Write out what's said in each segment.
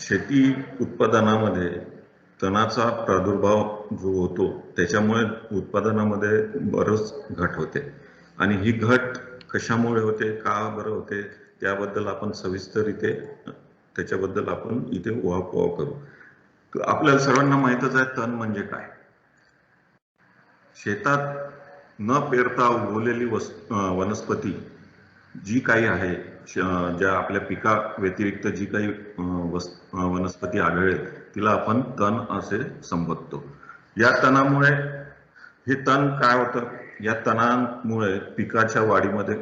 शेती उत्पादनामध्ये तणाचा प्रादुर्भाव जो होतो त्याच्यामुळे उत्पादनामध्ये बरंच घट होते आणि ही घट कशामुळे होते, का बरं होते, त्याबद्दल आपण सविस्तर इथे त्याच्याबद्दल आपण इथे उहापोह करू. आपल्याला सर्वांना माहीतच आहे तण म्हणजे काय. शेतात न पेरता उगवलेली वनस्पती जी काही आहे, ज्या आपल्या पिका व्यतिरिक्त जी काही वनस्पती आढळेल तिला आपण तण असे संबोधतो. या तणामुळे हे तण काय होतं, या तणामुळे पिकाच्या वाढीमध्ये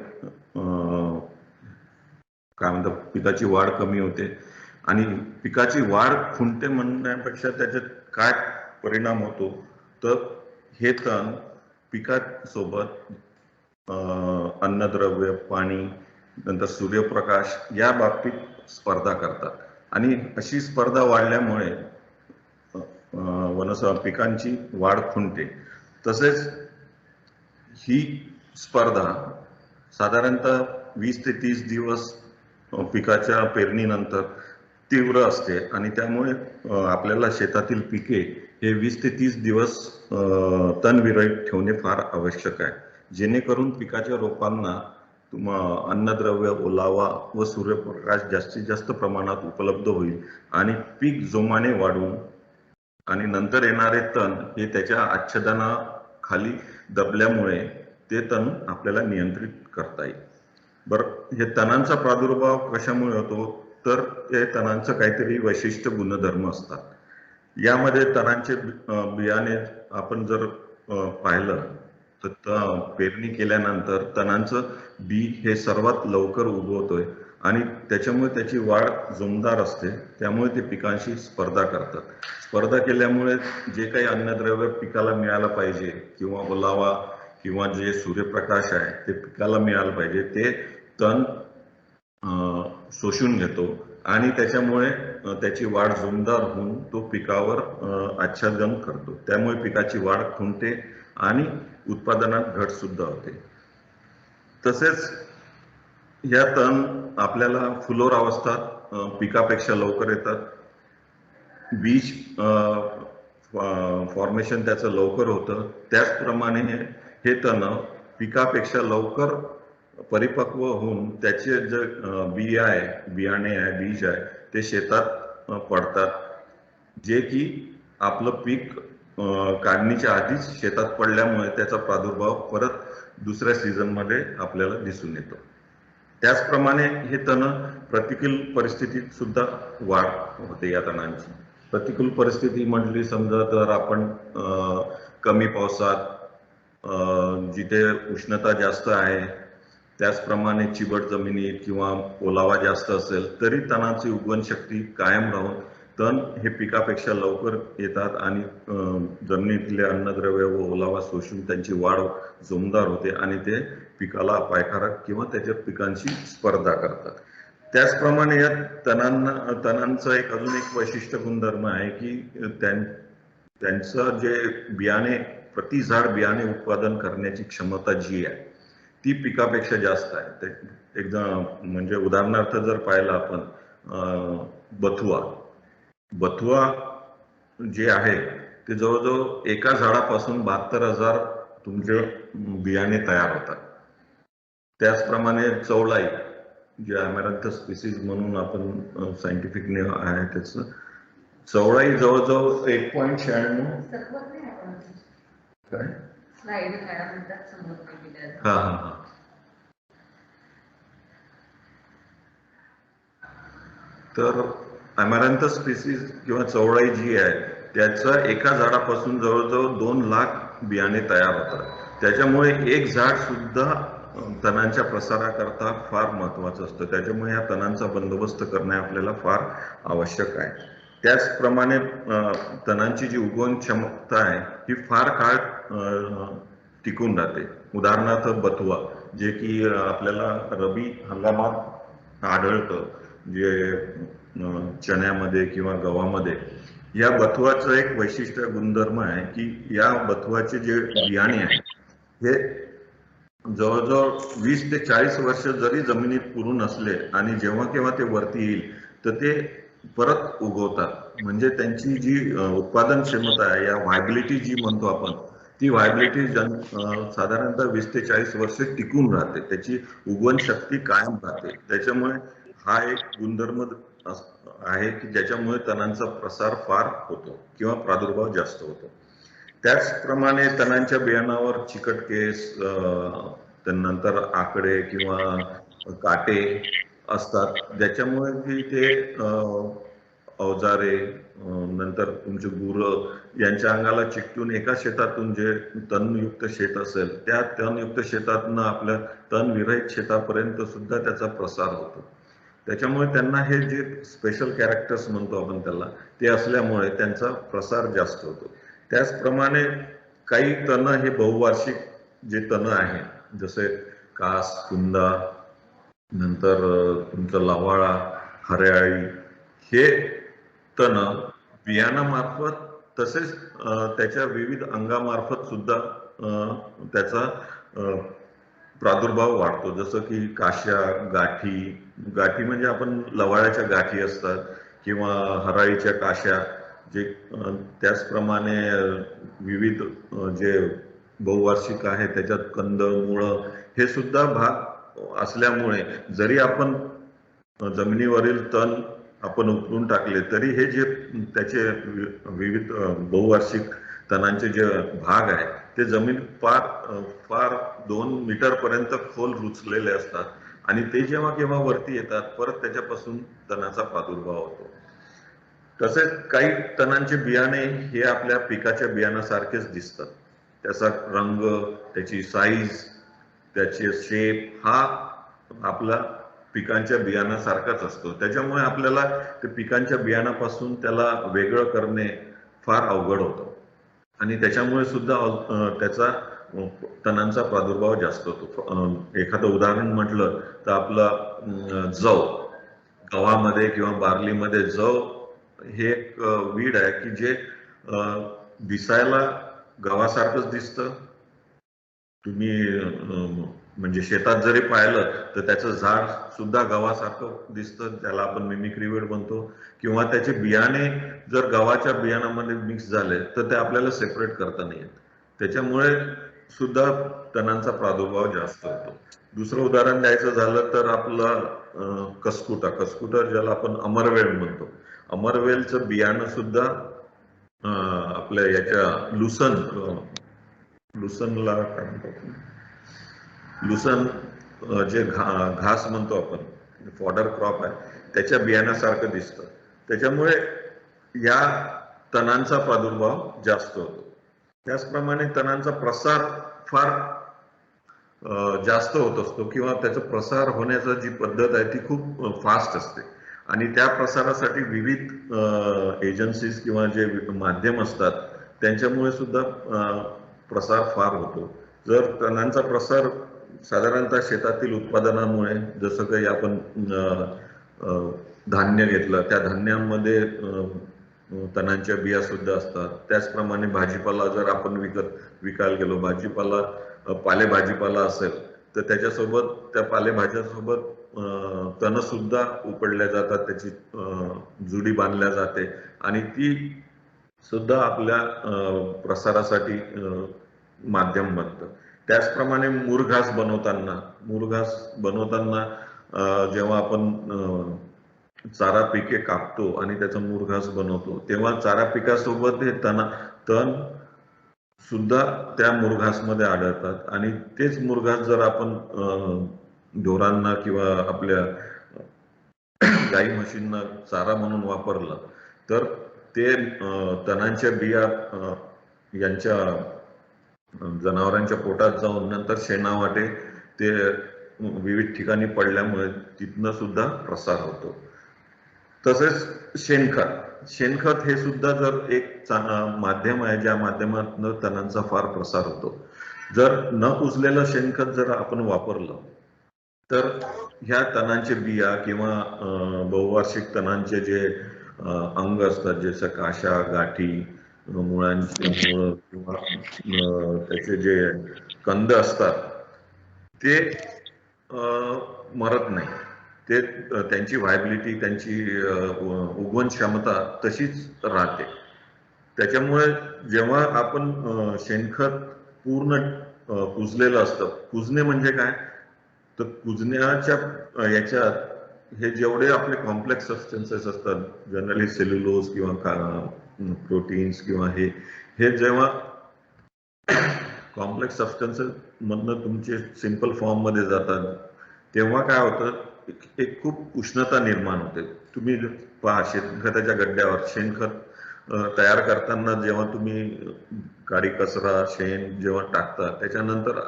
काय म्हणतात, पिकाची वाढ कमी होते आणि पिकाची वाढ खुंटते म्हणण्यापेक्षा त्याच्यात काय परिणाम होतो तर हे तण पिकासोबत अन्नद्रव्य, पाणी, नंतर सूर्यप्रकाश या बाबतीत स्पर्धा करतात आणि अशी स्पर्धा वाढल्यामुळे पिकांची वाढ खुंटते. तसेच ही स्पर्धा साधारणतः 20 ते 30 दिवस पिकाच्या पेरणीनंतर तीव्र असते आणि त्यामुळे आपल्याला शेतातील पिके हे 20 ते 30 दिवस तणविरहित ठेवणे फार आवश्यक आहे, जेणेकरून पिकाच्या रोपांना अन्नद्रव्य, ओलावा व सूर्यप्रकाश जास्तीत जास्त प्रमाणात उपलब्ध होईल आणि पीक जोमाने वाढून आणि नंतर येणारे तण हे त्याच्या आच्छादनाखाली दबल्यामुळे ते तण आपल्याला नियंत्रित करता येईल. बरं, हे तणांचा प्रादुर्भाव कशामुळे होतो तर हे तणांचं काहीतरी वैशिष्ट्य गुणधर्म असतात. यामध्ये तणांचे बियाणे आपण जर पाहिलं तर पेरणी केल्यानंतर तणांचं बी हे सर्वात लवकर उगवतोय आणि त्याच्यामुळे त्याची वाढ जोमदार असते, त्यामुळे ते पिकांशी स्पर्धा करतात. स्पर्धा केल्यामुळे जे काही अन्नद्रव्य पिकाला मिळालं पाहिजे किंवा ओलावा किंवा जे सूर्यप्रकाश आहे ते पिकाला मिळालं पाहिजे ते तण शोषून घेतो आणि त्याच्यामुळे त्याची वाढ जोमदार होऊन तो पिकावर आच्छादन करतो. त्यामुळे पिकाची वाढ खुंटते आणि उत्पादनात घट सुद्धा होते. तसेच या तण आपल्याला फुलोर अवस्थात पिकापेक्षा लवकर येतात. बीज फॉर्मेशन त्याचं लवकर होतं. त्याचप्रमाणे हे तण पिकापेक्षा लवकर परिपक्व होऊन त्याचे जे बियाणे आहे, बीज आहे ते शेतात पडतात, जे की आपलं पीक काढणीच्या आधीच शेतात पडल्यामुळे त्याचा प्रादुर्भाव परत दुसऱ्या सीझनमध्ये आपल्याला दिसून येतो. त्याचप्रमाणे हे तण प्रतिकूल परिस्थितीत सुद्धा वाढ होते. या तणांची प्रतिकूल परिस्थिती म्हटली समजा तर आपण कमी पावसात, जिथे उष्णता जास्त आहे, त्याचप्रमाणे चिबट जमिनीत किंवा ओलावा जास्त असेल तरी तणाची उगवण शक्ती कायम राहून तण हे पिकापेक्षा लवकर येतात आणि जमिनीतले अन्नद्रव्य व ओलावा शोषून त्यांची वाढ जोमदार होते आणि ते पिकाला अपायकारक किंवा त्याच्या पिकांशी स्पर्धा करतात. त्याचप्रमाणे या तणांचं अजून एक वैशिष्ट्य गुणधर्म आहे की त्यांचं जे बियाणे, प्रति झाड बियाणे उत्पादन करण्याची क्षमता जी आहे ती पिकापेक्षा जास्त आहे. एकदम म्हणजे उदाहरणार्थ जर पाहिलं आपण बथुआ जे आहे ते जवळजवळ एका झाडापासून 72,000 तुमचे बियाणे तयार होतात. त्याचप्रमाणे चवलाई जे अमॅरंथस स्पीसीज म्हणून आपण सायंटिफिक नेम आहे त्याचं, चवळाई जवळजवळ 1.96 काय तर अमॅरंथस स्पीसीज किंवा चवळाई जी आहे त्याचं एका झाडापासून जवळजवळ 2 लाख बियाणे तयार होतात. त्याच्यामुळे एक झाड सुद्धा तणांच्या प्रसाराकरता फार महत्वाचं असतं. त्याच्यामुळे या तणांचा बंदोबस्त करणे आपल्याला फार आवश्यक आहे. त्याचप्रमाणे तणांची जी उगवण क्षमता आहे ही फार काळ टिकून राहते. उदाहरणार्थ बथुआ जे की आपल्याला रबी हंगामात आढळतं, जे चण्यामध्ये किंवा गव्हामध्ये. या बथुआचं एक वैशिष्ट्य गुणधर्म आहे की या बथुआचे जे बियाणे आहे हे जवळजवळ 20 ते 40 वर्ष जरी जमिनीत पुरून असले आणि जेव्हा केव्हा ते वरती येईल तर ते परत उगवतात. म्हणजे त्यांची जी उत्पादन क्षमता आहे, या व्हायबिलिटी जी म्हणतो आपण, ती व्हायबिलिटी साधारणतः 20 ते 40 वर्षे टिकून राहते. त्याची उगवण शक्ती कायम राहते. त्याच्यामुळे हा एक गुणधर्म आहे की ज्याच्यामुळे तणांचा प्रसार फार होतो किंवा प्रादुर्भाव जास्त होतो. त्याचप्रमाणे तणांच्या बियाणावर चिकट केस, त्यानंतर आकडे किंवा काटे असतात, ज्याच्यामुळे की ते अवजारे, नंतर तुमचे गुरं यांच्या अंगाला चिकटून एका शेतातून जे तणयुक्त शेत असेल त्या तणयुक्त शेतातनं आपल्या तणविरहित शेतापर्यंत सुद्धा त्याचा प्रसार होतो. त्याच्यामुळे त्यांना हे जे स्पेशल कॅरेक्टर्स म्हणतो आपण त्याला, ते असल्यामुळे त्यांचा प्रसार जास्त होतो. त्याचप्रमाणे काही तण हे बहुवार्षिक जे तण आहे, जसे कास, कुंदा, नंतर तुमचं लवाळा, हरयाळी, हे तण बियाणामार्फत तसेच त्याच्या विविध अंगामार्फत सुद्धा त्याचा प्रादुर्भाव वाढतो. जसं की काश्या, गाठी, गाठी म्हणजे आपण लवाळ्याच्या गाठी असतात किंवा हराळीच्या काश्या, जे त्याचप्रमाणे विविध जे बहुवार्षिक आहे त्याच्यात कंद, मुळं हे सुद्धा भाग असल्यामुळे जरी आपण जमिनीवरील तण आपण उकरून टाकले तरी हे जे त्याचे विविध बहुवार्षिक तणांचे जे भाग आहे ते जमीन फार फार 2 मीटर पर्यंत खोल रुचलेले असतात आणि ते जेव्हा केव्हा वरती येतात परत त्याच्यापासून तणाचा प्रादुर्भाव होतो. तसेच काही तणांचे बियाणे हे आपल्या पिकाच्या बियाणासारखेच दिसतात. त्याचा रंग, त्याची साईज, त्याचे शेप हा आपला पिकांच्या बियाणासारखाच असतो. त्याच्यामुळे आपल्याला ते पिकांच्या बियाणापासून त्याला वेगळं करणे फार अवघड होतं आणि त्याच्यामुळे सुद्धा त्याचा तणांचा प्रादुर्भाव जास्त होतो. एखादं उदाहरण म्हटलं तर आपला जव, गव्हामध्ये किंवा बार्लीमध्ये जव हे एक वीड आहे की जे दिसायला गव्हासारखंच दिसतं. तुम्ही म्हणजे शेतात जरी पाहिलं तर त्याचं झाड सुद्धा गव्हासारखं दिसतं, त्याला आपण मिमिक्री वीड म्हणतो. किंवा त्याचे बियाणे जर गव्हाच्या बियाणामध्ये मिक्स झाले तर ते आपल्याला सेपरेट करता नाही येत. त्याच्यामुळे सुद्धा तणांचा प्रादुर्भाव जास्त होतो. दुसरं उदाहरण द्यायचं झालं तर आपलं कस्कुटा ज्याला आपण अमरवेल म्हणतो. अमरवेलचं बियाणं सुद्धा आपल्या याच्या लुसनला काय म्हणतो, लुसन जे घास म्हणतो आपण, फॉडर क्रॉप आहे, त्याच्या बियाण्यासारखं दिसतं. त्याच्यामुळे या तणांचा प्रादुर्भाव जास्त होतो. त्याचप्रमाणे तणांचा प्रसार फार जास्त होत असतो किंवा त्याचा प्रसार होण्याची जी पद्धत आहे ती खूप फास्ट असते आणि त्या प्रसारासाठी विविध एजन्सीज किंवा जे माध्यम असतात त्यांच्यामुळे सुद्धा प्रसार फार होतो. जर तणांचा प्रसार साधारणतः शेतातील उत्पादनामुळे, जसं काही आपण धान्य घेतलं त्या धान्यांमध्ये तणांच्या बिया सुद्धा असतात. त्याचप्रमाणे भाजीपाला जर आपण विकायला गेलो, भाजीपाला पालेभाजीपाला असेल तर त्याच्यासोबत त्या पालेभाज्यासोबत तण सुद्धा उपडल्या जातात, त्याची जुडी बांधल्या जाते आणि ती सुद्धा आपल्या प्रसारासाठी माध्यम बनतं. त्याचप्रमाणे मुरघास बनवताना जेव्हा आपण चारा पिके कापतो आणि त्याचा मुरघास बनवतो तेव्हा चारा पिकासोबत हे तण सुद्धा त्या मुरघासमध्ये आढळतात आणि तेच मुरघास जर आपण ढोरांना किंवा आपल्या गाई म्हशींना चारा म्हणून वापरला तर ते तणांच्या बिया यांच्या जनावरांच्या पोटात जाऊन नंतर शेणावाटे ते विविध ठिकाणी पडल्यामुळे तिथनं सुद्धा प्रसार होतो. तसेच शेणखत हे सुद्धा जर एक माध्यम आहे ज्या माध्यमातून तणांचा फार प्रसार होतो. जर न कुजलेलं शेणखत जर आपण वापरलं तर ह्या तणांचे बिया किंवा बहुवार्षिक तणांचे जे अंग असतात, जसं काशा, गाठी, मुळांचे मुळ किंवा त्याचे जे कंद असतात ते मरत नाही, ते त्यांची व्हायबिलिटी, त्यांची उगवण क्षमता तशीच राहते. त्याच्यामुळे जेव्हा आपण शेणखत पूर्ण कुजलेलं असतं, कुजणे म्हणजे काय, तर कुजण्याच्या याच्यात हे जेवढे आपले कॉम्प्लेक्स सबस्टन्सेस असतात, जनरली सेल्युलोज किंवा प्रोटीन्स किंवा हे जेव्हा कॉम्प्लेक्स सबस्टन्सेस मधनं तुमचे सिंपल फॉर्म मध्ये जातात, तेव्हा काय होतं, एक खूप उष्णता निर्माण होते. तुम्ही पहा शेणखताच्या गड्ड्यावर शेणखत तयार करताना जेव्हा तुम्ही काडी कचरा शेण जेव्हा टाकता, त्याच्यानंतर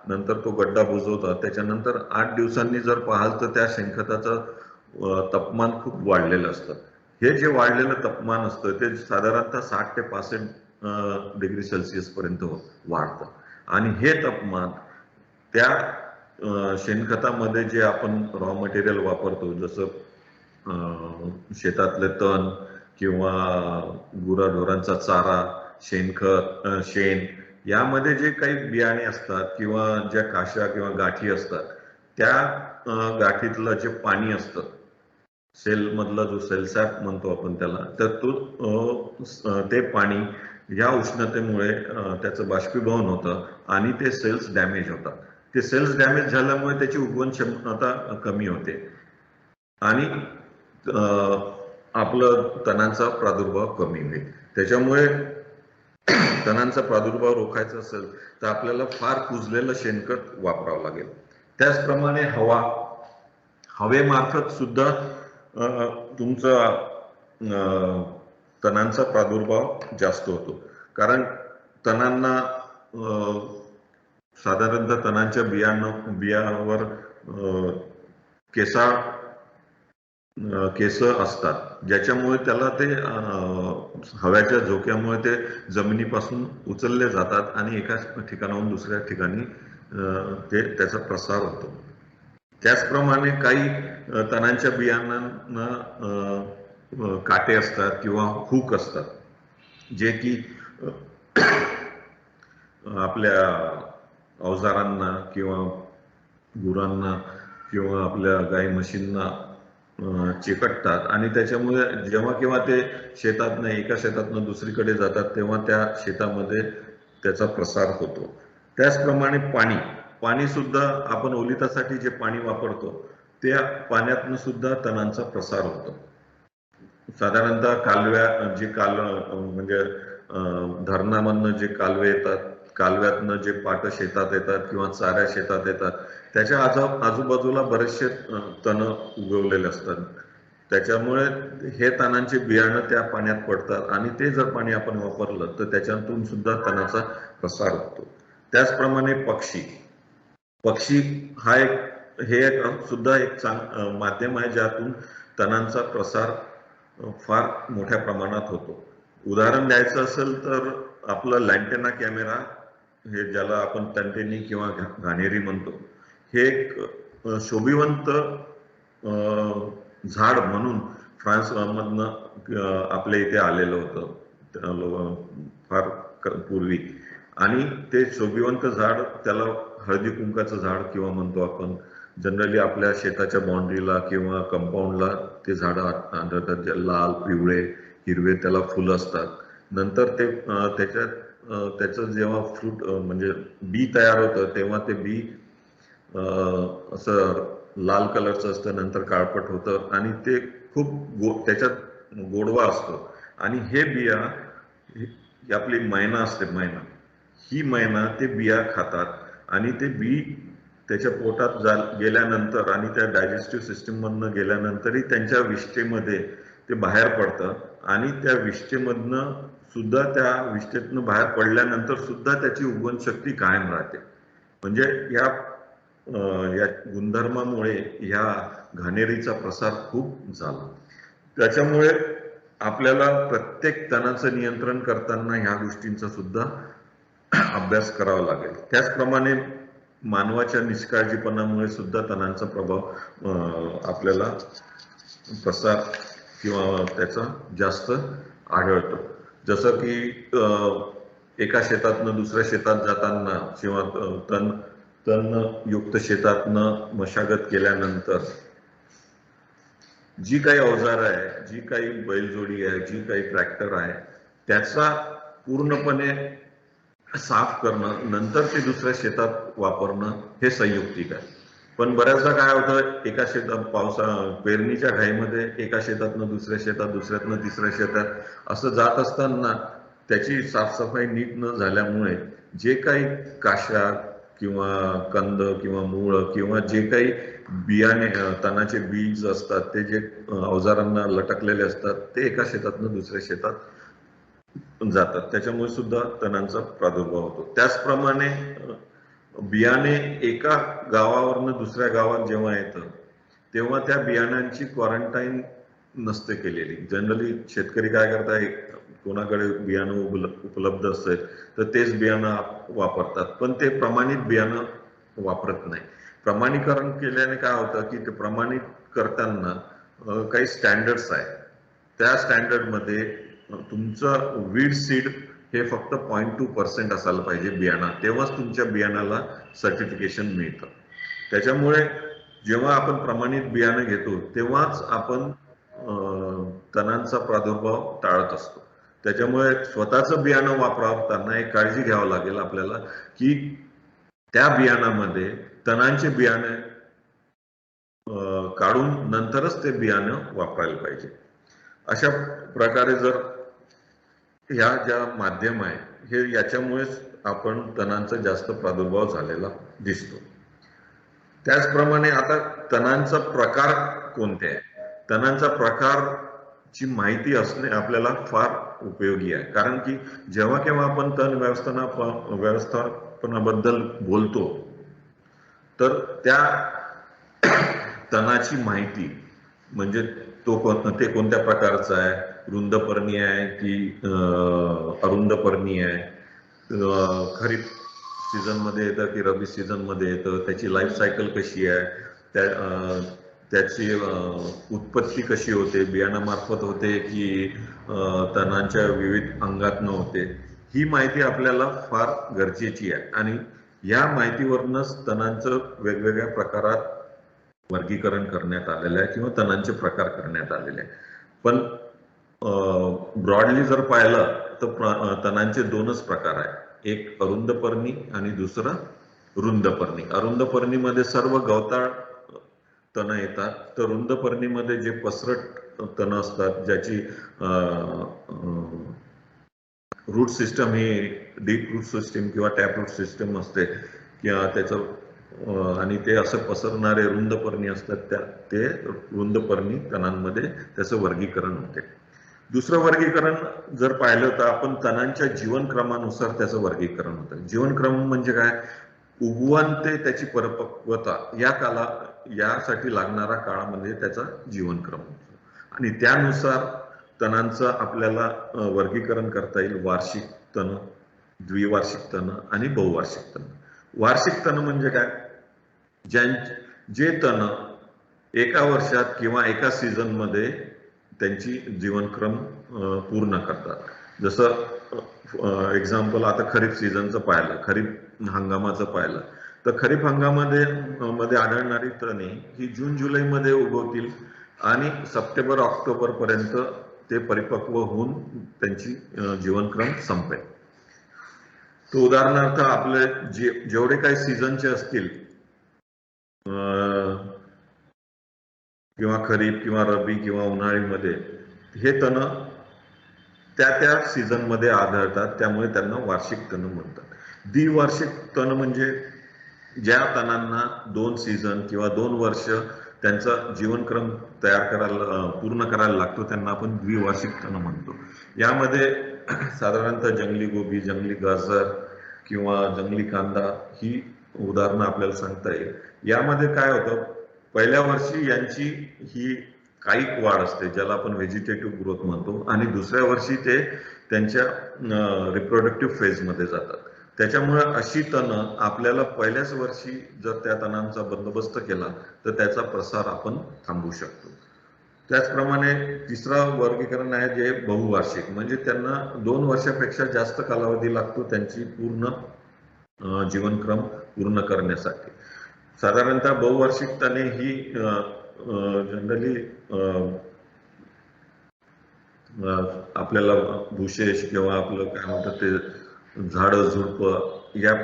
नंतर तो गड्डा बुजवता, त्याच्यानंतर 8 दिवसांनी जर पाहाल तर त्या शेणखताचं तापमान खूप वाढलेलं असतं. हे जे वाढलेलं तापमान असतं ते साधारणतः 60 ते 65 डिग्री सेल्सिअस पर्यंत वाढतं. आणि हे तापमान त्या शेणखतामध्ये जे आपण रॉ मटेरियल वापरतो, जसं शेतातले तण किंवा गुराढोरांचा चारा, शेणखत, शेण, यामध्ये जे काही बियाणे असतात किंवा ज्या काशा किंवा गाठी असतात, त्या गाठीतलं जे पाणी असतं, सेल मधला जो सेलसॅप म्हणतो आपण त्याला, तर ते पाणी या उष्णतेमुळे त्याचं बाष्पीभवन होतं आणि ते सेल्स डॅमेज होतात. ते सेल्स डॅमेज झाल्यामुळे त्याची उगवण क्षमता कमी होते आणि आपलं तणांचा प्रादुर्भाव कमी होईल. त्याच्यामुळे तणांचा प्रादुर्भाव रोखायचा असेल तर आपल्याला फार कुजलेलं शेणखत वापरावं लागेल. त्याचप्रमाणे हवेमार्फत सुद्धा तुमचा तणांचा प्रादुर्भाव जास्त होतो. कारण तणांना साधारणतः तणांच्या बियावर केस असतात, ज्याच्यामुळे त्याला ते हव्याच्या झोक्यामुळे ते जमिनीपासून उचलले जातात आणि एका ठिकाणाहून दुसऱ्या ठिकाणी त्याचा प्रसार होतो. त्याचप्रमाणे काही तणांच्या बियांना काटे असतात किंवा हुक असतात, जे की आपल्या अवजारांना किंवा गुरांना किंवा आपल्या गाई म्हशींना चिकटतात आणि त्याच्यामुळे जेव्हा केव्हा ते शेतातनं एका शेतातनं दुसरीकडे जातात तेव्हा त्या शेतामध्ये त्याचा प्रसार होतो. त्याचप्रमाणे पाणी सुद्धा आपण ओलितासाठी जे पाणी वापरतो त्या पाण्यातनं सुद्धा तणांचा प्रसार होतो. साधारणतः म्हणजे धरणामधनं जे कालवे येतात, कालव्यातनं जे पाट शेतात येतात किंवा चाऱ्या शेतात येतात, त्याच्या आजूबाजूला बरेचसे तण उगवलेले असतात. त्याच्यामुळे हे तणांचे बियाणं त्या पाण्यात पडतात आणि ते जर पाणी आपण वापरलं तर त्याच्यातून सुद्धा तणाचा प्रसार होतो. त्याचप्रमाणे पक्षी हे सुद्धा एक माध्यम आहे ज्यातून तणांचा प्रसार फार मोठ्या प्रमाणात होतो. उदाहरण द्यायचं असेल तर आपलं लँटेना कॅमेरा, हे ज्याला आपण तंटेनी किंवा घाणेरी म्हणतो, हे एक शोभिवंत झाड म्हणून फ्रान्स मधनं आपल्या इथे आलेलं होतं फार पूर्वी. आणि ते शोभिवंत झाड, त्याला हळदी कुंकाचं झाड किंवा म्हणतो आपण. जनरली आपल्या शेताच्या बाउंड्रीला किंवा कंपाऊंडला ते झाड आढळतात, लाल, पिवळे, हिरवे त्याला फुलं असतात. नंतर ते त्याचं जेव्हा फ्रूट म्हणजे बी तयार होतं तेव्हा ते बी असं लाल कलरचं असतं, नंतर काळपट होतं आणि ते खूप त्याच्यात गोडवा असतो. आणि हे बिया, आपली मैना असते, ही मैना ते बिया खातात आणि ते बी त्याच्या पोटात गेल्यानंतर आणि त्या डायजेस्टिव्ह सिस्टीम मधनं गेल्यानंतरही त्यांच्या विष्ठेमध्ये ते बाहेर पडतं आणि त्या विष्ठेमधनं सुद्धा, त्या विष्ठेतनं बाहेर पडल्यानंतर सुद्धा त्याची उगवण शक्ती कायम राहते. म्हणजे या गुणधर्मामुळे ह्या घाणेरीचा प्रसार खूप झाला. त्याच्यामुळे आपल्याला प्रत्येक तणाचं नियंत्रण करताना ह्या गोष्टींचा सुद्धा अभ्यास करावा लागेल. त्याचप्रमाणे मानवाच्या निष्काळजीपणामुळे सुद्धा तणांचा प्रभाव आपल्याला प्रसार किंवा त्याचा जास्त आढळतो. जसं की एका शेतातनं दुसऱ्या शेतात जाताना किंवा तण युक्त शेतातनं मशागत केल्यानंतर जी काही अवजार आहे, जी काही बैलजोडी आहे, जी काही ट्रॅक्टर आहे, त्याचा पूर्णपणे साफ करणं, नंतर ते दुसऱ्या शेतात वापरणं हे संयुक्तिक आहे. पण बऱ्याचदा काय होतं, एका शेतात पेरणीच्या घाईमध्ये एका शेतातनं दुसऱ्या शेतात, दुसऱ्यातनं तिसऱ्या शेतात असं जात असताना त्याची साफसफाई नीट न झाल्यामुळे जे काही काशा किंवा कंद किंवा मूळ किंवा जे काही बियाणे तणाचे बीज असतात, ते जे अवजारांना लटकलेले असतात, ते एका शेतातनं दुसऱ्या शेतात जातात. त्याच्यामुळे सुद्धा तणांचा प्रादुर्भाव होतो. त्याचप्रमाणे बियाणे एका गावावरनं दुसऱ्या गावात जेव्हा येतं, तेव्हा त्या बियाण्यांची क्वारंटाईन नसते केलेली. जनरली शेतकरी काय करतात, कोणाकडे बियाणं उपलब्ध असेल तर तेच बियाणं वापरतात, पण ते प्रमाणित बियाणं वापरत नाही. प्रमाणीकरण केल्याने काय होतं की ते प्रमाणित करताना काही स्टँडर्ड्स आहेत. त्या स्टँडर्डमध्ये तुमचं वीड सीड हे फक्त 0.2% असायला पाहिजे बियाणं, तेव्हाच तुमच्या बियाणाला सर्टिफिकेशन मिळतं. त्याच्यामुळे जेव्हा आपण प्रमाणित बियाणं घेतो तेव्हाच आपण तणांचा प्रादुर्भाव टाळत असतो. त्याच्यामुळे स्वतःचं बियाणं वापरताना एक काळजी घ्यावी लागेल आपल्याला की त्या बियाणामध्ये तणांचे बियाणे काढून नंतरच ते बियाणं वापरायला पाहिजे. अशा प्रकारे जर ह्या ज्या माध्यम आहे हे याच्यामुळेच आपण तणांचा जास्त प्रादुर्भाव झालेला दिसतो. त्याचप्रमाणे आता तणांचा प्रकार कोणते आहे, तणांचा प्रकारची माहिती असणे आपल्याला फार उपयोगी आहे. कारण की जेव्हा केव्हा आपण तण व्यवस्थापनाबद्दल बोलतो तर त्या तणाची माहिती म्हणजे ते कोणत्या प्रकारचा आहे, रुंदपर्णी आहे की अरुंदपर्णी आहे, खरीप सीझन मध्ये येतं की रब्बी सीझन मध्ये येतं, त्याची लाईफ सायकल कशी आहे, त्याची उत्पत्ती कशी होते, बियाणामार्फत होते की तणांच्या विविध अंगातनं होते, ही माहिती आपल्याला फार गरजेची आहे. आणि या माहितीवरूनच तणांचं वेगवेगळ्या प्रकारात वर्गीकरण करण्यात आलेलं आहे किंवा तणांचे प्रकार करण्यात आलेले आहे. पण ब्रॉडली जर पाहिलं तर तणांचे दोनच प्रकार आहेत, एक अरुंदपर्णी आणि दुसरं रुंदपर्णी. अरुंदपर्णीमध्ये सर्व गवताळ तण येतात, तर रुंदपर्णीमध्ये जे पसरट तण असतात, ज्याची रूट सिस्टम ही डीप रूट सिस्टम किंवा टॅप रूट सिस्टम असते किंवा त्याचं आणि ते असं पसरणारे रुंदपर्णी असतात, ते रुंदपर्णी तणांमध्ये त्याचं वर्गीकरण होते. दुसरं वर्गीकरण जर पाहिलं तर आपण तणांच्या जीवनक्रमानुसार त्याचं वर्गीकरण होतं. जीवनक्रम म्हणजे काय, उगवण ते त्याची परिपक्वता यासाठी लागणारा काळामध्ये त्याचा जीवनक्रम होतो. आणि त्यानुसार तणांचं आपल्याला वर्गीकरण करता येईल. वार्षिक तण, द्विवार्षिक तण आणि बहुवार्षिक तण. वार्षिक तण म्हणजे काय, जे तण एका वर्षात किंवा एका सीझन मध्ये त्यांची जीवनक्रम पूर्ण करतात. जसं एक्झाम्पल आता खरीप सीझनचं पाहिलं, खरीप हंगामाचं पाहिलं, तर खरीप हंगामामध्ये आढळणारी तणे ही जून जुलैमध्ये उगवतील आणि सप्टेंबर ऑक्टोबर पर्यंत ते परिपक्व होऊन त्यांची जीवनक्रम संपेल. तर उदाहरणार्थ आपले जेवढे काही सीझनचे असतील किंवा खरीप किंवा रब्बी किंवा उन्हाळीमध्ये, हे तण त्या सीझन मध्ये आढळतात, त्यामुळे त्यांना वार्षिक तण म्हणतात. द्विवार्षिक तण म्हणजे ज्या तणांना 2 सीझन किंवा 2 वर्ष त्यांचा जीवनक्रम पूर्ण करायला लागतो, त्यांना आपण द्विवार्षिक तण म्हणतो. यामध्ये साधारणतः जंगली गोबी, जंगली गाजर किंवा जंगली कांदा ही उदाहरणं आपल्याला सांगता येईल. यामध्ये काय होतं, पहिल्या वर्षी यांची ही कायिक वाढ असते, ज्याला आपण व्हेजिटेटिव्ह ग्रोथ म्हणतो, आणि दुसऱ्या वर्षी ते त्यांच्या रिप्रोडक्टिव्ह फेज मध्ये जातात. त्याच्यामुळे अशी तणं आपल्याला पहिल्याच वर्षी जर त्या तणांचा बंदोबस्त केला तर त्याचा प्रसार आपण थांबवू शकतो. त्याचप्रमाणे तिसरं वर्गीकरण आहे जे बहुवार्षिक, म्हणजे त्यांना 2 वर्षापेक्षा जास्त कालावधी लागतो त्यांची पूर्ण जीवनक्रम पूर्ण करण्यासाठी. साधारणतः बहुवार्षिक तणे ही जनरली आपल्याला भुशेष किंवा आपलं काय म्हणतात ते झाडं झुडपं या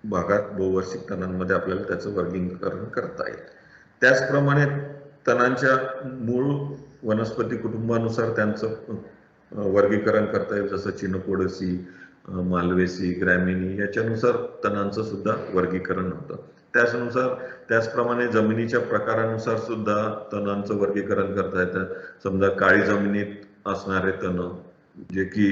भागात बहुवार्षिक तणांमध्ये आपल्याला त्याचं वर्गीकरण करता येईल. त्याचप्रमाणे तणांच्या मूळ वनस्पती कुटुंबानुसार त्यांचं वर्गीकरण करता येईल, जसं चिनोपोडेसी, मालवेसी, ग्रॅमिनी याच्यानुसार तणांचं सुद्धा वर्गीकरण होतं. त्याचप्रमाणे जमिनीच्या प्रकारानुसार सुद्धा तणांचं वर्गीकरण करता येतं. समजा काळी जमिनीत असणारे तण, जे की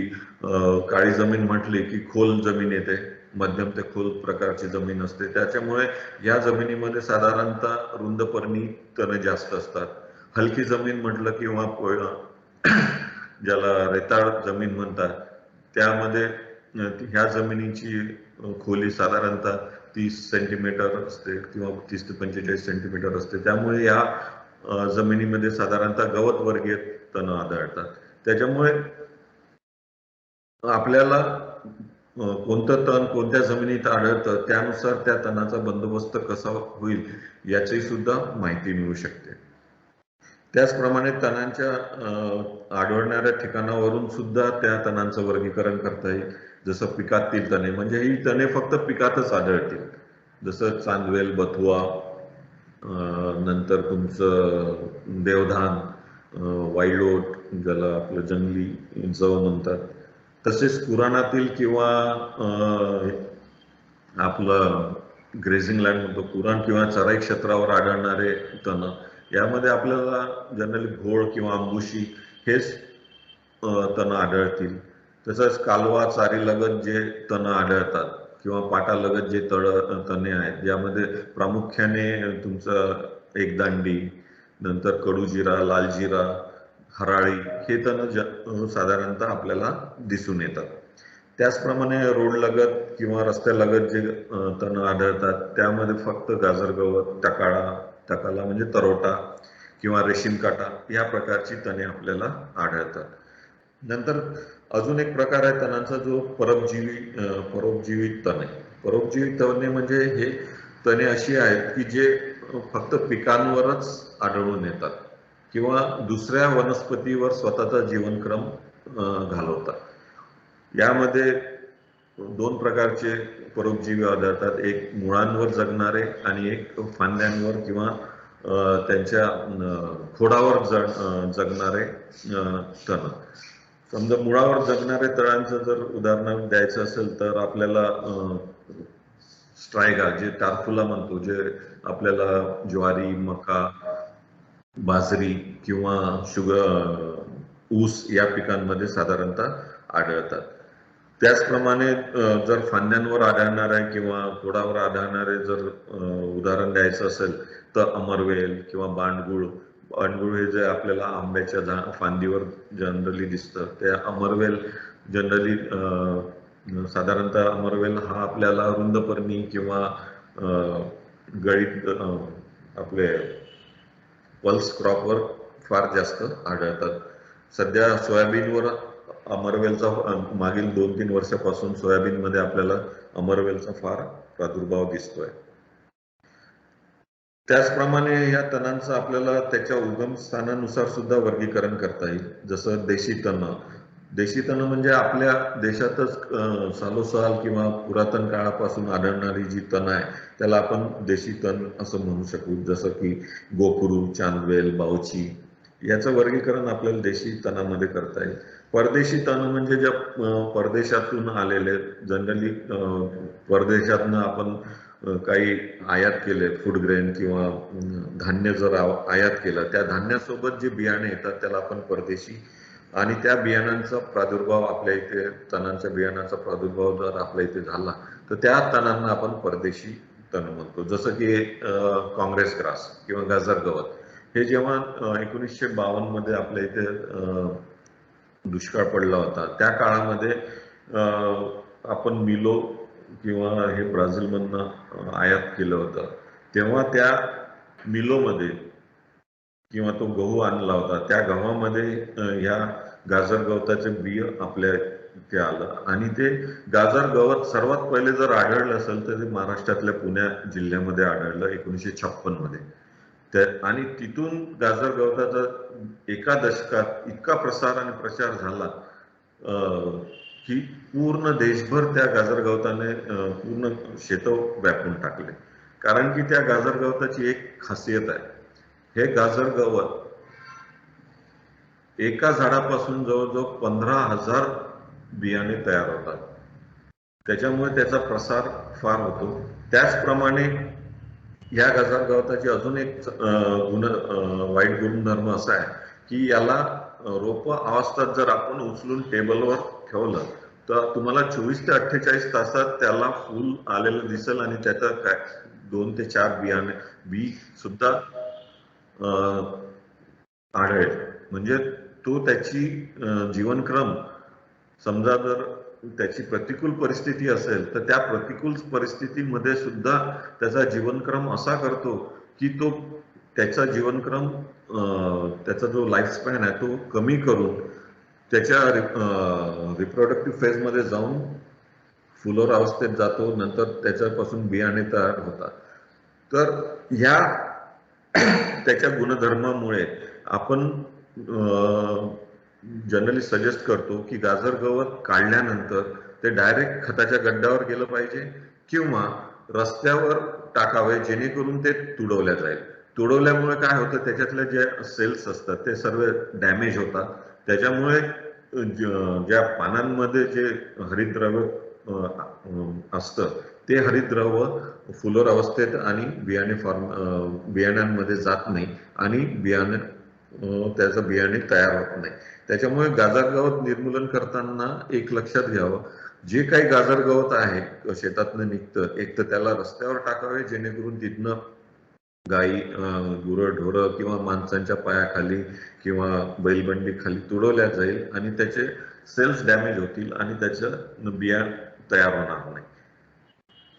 काळी जमीन म्हटली की खोल जमीन येते, मध्यम ते खोल प्रकारची जमीन असते, त्याच्यामुळे या जमिनीमध्ये साधारणतः रुंदपर्णी तण जास्त असतात. हलकी जमीन म्हटलं किंवा ज्याला रेताळ जमीन म्हणतात, त्यामध्ये ह्या जमिनीची खोली साधारणतः 30 सेंटीमीटर असते किंवा 30 ते 45 सेंटीमीटर असते. त्यामुळे या जमिनीमध्ये साधारणतः गवत वर्गीय तण आढळतात. त्याच्यामुळे आपल्याला कोणतं तण कोणत्या जमिनीत आढळतं त्यानुसार त्या तणाचा बंदोबस्त कसा होईल याची सुद्धा माहिती मिळू शकते. त्याचप्रमाणे तणांच्या आढळणाऱ्या ठिकाणावरून सुद्धा त्या तणांचं वर्गीकरण करता येईल. जसं पिकातील तणे, म्हणजे ही तणे फक्त पिकातच आढळतील, जसं चांदवेल, बथुआ, नंतर तुमचं देवधान, वाईलोट, ज्याला आपलं जंगली जव म्हणतात, तसेच कुराणातील किंवा आपलं ग्रेझिंग लँड म्हणतो, कुराण किंवा चराई क्षेत्रावर आढळणारे तण, यामध्ये आपल्याला जनरली घोळ किंवा अंबुशी हेच तण आढळतील. तसंच कालवा चारीलगत जे तण आढळतात किंवा पाटालगत जे तणे आहेत, यामध्ये प्रामुख्याने तुमचं एकदांडी, नंतर कडूजिरा, लालजिरा, हराळी हे तण साधारणतः आपल्याला दिसून येतात. त्याचप्रमाणे रोड लगत किंवा रस्त्यालगत जे तण आढळतात त्यामध्ये फक्त गाजरगवत, टकाला म्हणजे तरोटा किंवा रेशीम काटा या प्रकारची तणे आपल्याला आढळतात. नंतर अजून एक प्रकार आहे तणांचा, जो परोपजीवी तणे. परोपजीवी तणे म्हणजे हे तणे अशी आहेत की जे फक्त पिकांवरच आढळून येतात किंवा दुसऱ्या वनस्पतीवर स्वतःचा जीवनक्रम घालवतात. यामध्ये दोन प्रकारचे परोपजीवी आढळतात, एक मुळांवर जगणारे आणि एक फांद्यांवर किंवा त्यांच्या खोडावर जगणारे तण. समजा मुळावर जगणारे तणांचं जर उदाहरण द्यायचं असेल तर आपल्याला स्ट्रायगा, जे टारफुला म्हणतो, जे आपल्याला ज्वारी, मका, बाजरी किंवा ऊस या पिकांमध्ये साधारणतः आढळतात. त्याचप्रमाणे जर फांद्यांवर आढळणारे किंवा खोडावर आढळणारे जर उदाहरण द्यायचं असेल तर अमरवेल किंवा बांडगुळ हे जे आपल्याला आंब्याच्या फांदीवर जनरली दिसतं, त्या अमरवेल जनरली साधारणतः अमरवेल हा आपल्याला रुंदपर्णी किंवा गळीत आपले पल्स क्रॉपवर फार जास्त आढळतात. सध्या सोयाबीनवर अमरवेलचा मागील 2-3 वर्षापासून सोयाबीनमध्ये आपल्याला अमरवेलचा फार प्रादुर्भाव दिसतोय. त्याचप्रमाणे या तणांचं आपल्याला त्याच्या उगम स्थानानुसार सुद्धा वर्गीकरण करता येईल. जसं देशी तण म्हणजे आपल्या देशातच सालोसाल किंवा पुरातन काळापासून आढळणारी जी तण आहे त्याला आपण देशी तण असं म्हणू शकू. जसं की गोकुरू, चांदवेल, बावची याचं वर्गीकरण आपल्याला देशी तणामध्ये करता येईल. परदेशी तण म्हणजे ज्या परदेशातून आलेले, जनरली परदेशातनं आपण काही आयात केले, फूड ग्रेन किंवा धान्य जर आयात केलं, त्या धान्यासोबत जे बियाणे येतात त्याला आपण परदेशी, आणि त्या बियाणांचा प्रादुर्भाव आपल्या इथे, तणांच्या बियाणाचा प्रादुर्भाव जर आपल्या इथे झाला तर त्या तणांना आपण परदेशी तण म्हणतो. जसं की काँग्रेस ग्रास किंवा गाजर गवत, हे जेव्हा 1952 मध्ये आपल्या इथे दुष्काळ पडला होता, त्या काळामध्ये आपण मिलो किंवा हे ब्राझीलमधनं आयात केलं होतं, तेव्हा त्या मिलोमध्ये किंवा तो गहू आणला होता, त्या गव्हामध्ये ह्या गाजर गवताचे बिय आपल्या इथे आलं. आणि ते गाजर गवत सर्वात पहिले जर आढळलं असेल तर ते महाराष्ट्रातल्या पुणे जिल्ह्यामध्ये आढळलं 1956 मध्ये. आणि तिथून गाजर गवताचा एका दशकात इतका प्रसार आणि प्रचार झाला की पूर्ण देशभर त्या गाजर गवताने पूर्ण शेत व्यापून टाकले. कारण की त्या गाजर गवताची एक खासियत आहे, हे गाजर गवत एका झाडापासून जवळजवळ 15,000 बियाणे तयार होतात. त्याच्यामुळे त्याचा प्रसार फार होतो. त्याचप्रमाणे या गाजर गवताची अजून एक वाईट गुणधर्म असा आहे की याला रोपं अवस्थेत जर आपण उचलून टेबलवर ठेवलं तर तुम्हाला 24 ते 48 तासात त्याला फूल आलेलं दिसेल आणि त्याचं काय 2 ते 4 बी सुद्धा आढळेल. म्हणजे तो त्याची जीवनक्रम, समजा जर त्याची प्रतिकूल परिस्थिती असेल तर त्या प्रतिकूल परिस्थितीमध्ये सुद्धा त्याचा जीवनक्रम असा करतो की तो त्याचा जीवनक्रम, त्याचा जो लाईफ स्पॅन आहे तो कमी करून त्याच्या रिप्रोडक्टिव्ह फेजमध्ये जाऊन फुलोर अवस्थेत जातो. नंतर त्याच्यापासून बियाणे तयार होतात. तर ह्या त्याच्या गुणधर्मामुळे आपण जनरली सजेस्ट करतो की गाजर गवत काढल्यानंतर ते डायरेक्ट खताच्या गड्ड्यावर गेलं पाहिजे किंवा रस्त्यावर टाकावे, जेणेकरून ते तुडवल्या जाईल. तुडवल्यामुळे काय होतं, त्याच्यातले जे सेल्स असतात ते सर्व डॅमेज होतात. त्याच्यामुळे ज्या पानांमध्ये जे हरितद्रव्य असतं ते हरितद्रव्य फुलोर अवस्थेत आणि बियाण्यांमध्ये जात नाही आणि त्याचं बियाणे तयार होत नाही. त्याच्यामुळे गाजर गवत निर्मूलन करताना एक लक्षात घ्यावं, जे काही गाजर गवत आहे शेतातनं निघतं, एक तर त्याला रस्त्यावर टाकावे, जेणेकरून तिथनं गाई, गुरंढोरं किंवा माणसांच्या पायाखाली किंवा बैलबंडी खाली तुडवल्या जाईल आणि त्याचे सेल्स डॅमेज होतील आणि त्याचं बिया तयार होणार नाही.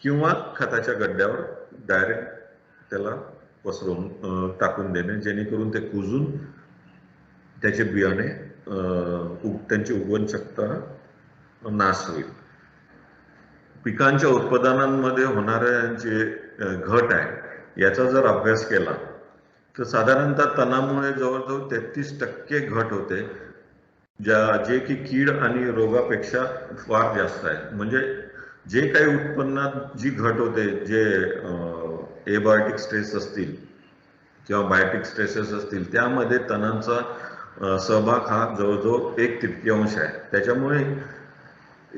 किंवा खताच्या गड्ड्यावर डायरेक्ट त्याला पसरवून टाकून देणे, जेणेकरून ते कुजून त्याचे बियाणे त्यांची उगवण शक्यता नाश होईल. पिकांच्या उत्पादनांमध्ये होणाऱ्या जे घट आहे याचा जर अभ्यास केला तर साधारणतः तणामुळे जवळजवळ 33% घट होते, जे की कीड आणि रोगापेक्षा फार जास्त आहे. म्हणजे जे काही उत्पन्नात जी घट होते, जे एबायोटिक स्ट्रेस असतील किंवा बायोटिक स्ट्रेसेस असतील, त्यामध्ये तणांचा सहभाग हा जवळजवळ 1/3 आहे. त्याच्यामुळे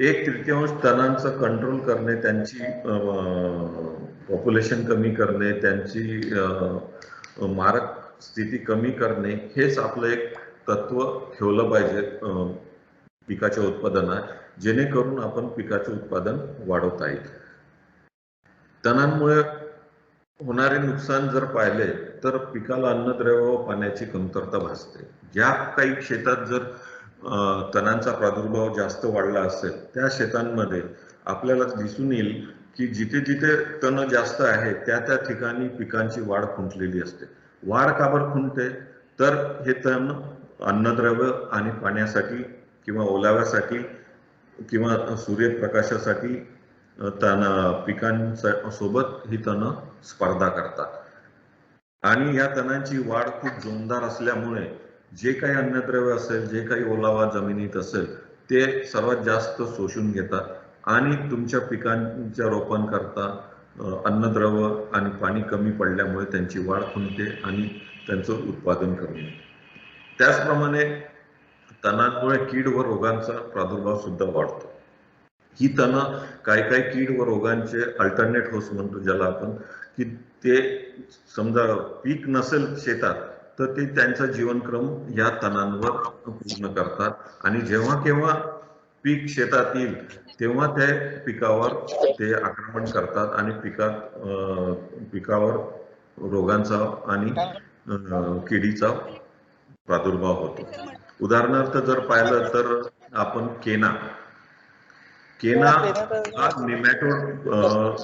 1/3 तणांचं कंट्रोल करणे, त्यांची पॉप्युलेशन कमी करणे, त्यांची मारक स्थिती कमी करणे, हेच आपलं एक तत्व ठेवलं पाहिजे पिकाच्या उत्पादनात, जेणेकरून आपण पिकाचे उत्पादन वाढवता येईल. तणांमुळे होणारे नुकसान जर पाहिले तर पिकाला अन्नद्रव्य व पाण्याची कमतरता भासते. ज्या काही शेतात जर तणांचा प्रादुर्भाव जास्त वाढला असेल त्या शेतांमध्ये आपल्याला दिसून येईल की जिथे जिथे तण जास्त आहे त्या त्या ठिकाणी पिकांची वाढ खुंटलेली असते. वाढ का बरं खुंटते? तर हे तण अन्नद्रव्य आणि पाण्यासाठी किंवा ओलाव्यासाठी किंवा सूर्यप्रकाशासाठी पिकांसोबत ही तण स्पर्धा करतात आणि या तणांची वाढ खूप जोमदार असल्यामुळे जे काही अन्नद्रव्य असेल, जे काही ओलावा जमिनीत असेल, ते सर्वात जास्त शोषून घेतात आणि तुमच्या पिकांच्या रोपांकरता अन्नद्रव्य आणि पाणी कमी पडल्यामुळे त्यांची वाढ खुंटते आणि त्यांचं उत्पादन कमी होते. त्याचप्रमाणे तणांमुळे कीड व रोगांचा प्रादुर्भाव सुद्धा वाढतो. ही तणं काही कीड व रोगांचे अल्टरनेट होस्ट म्हणतो ज्याला आपण, की ते समजा पीक नसेल शेतात तर ते त्यांचा जीवनक्रम या तणांवर पूर्ण करतात आणि जेव्हा केव्हा पीक शेतात येईल तेव्हा त्या पिकावर ते आक्रमण करतात आणि पिकावर रोगांचा आणि किडीचा प्रादुर्भाव होतो. उदाहरणार्थ जर पाहिलं तर आपण केना हा नेमॅटोड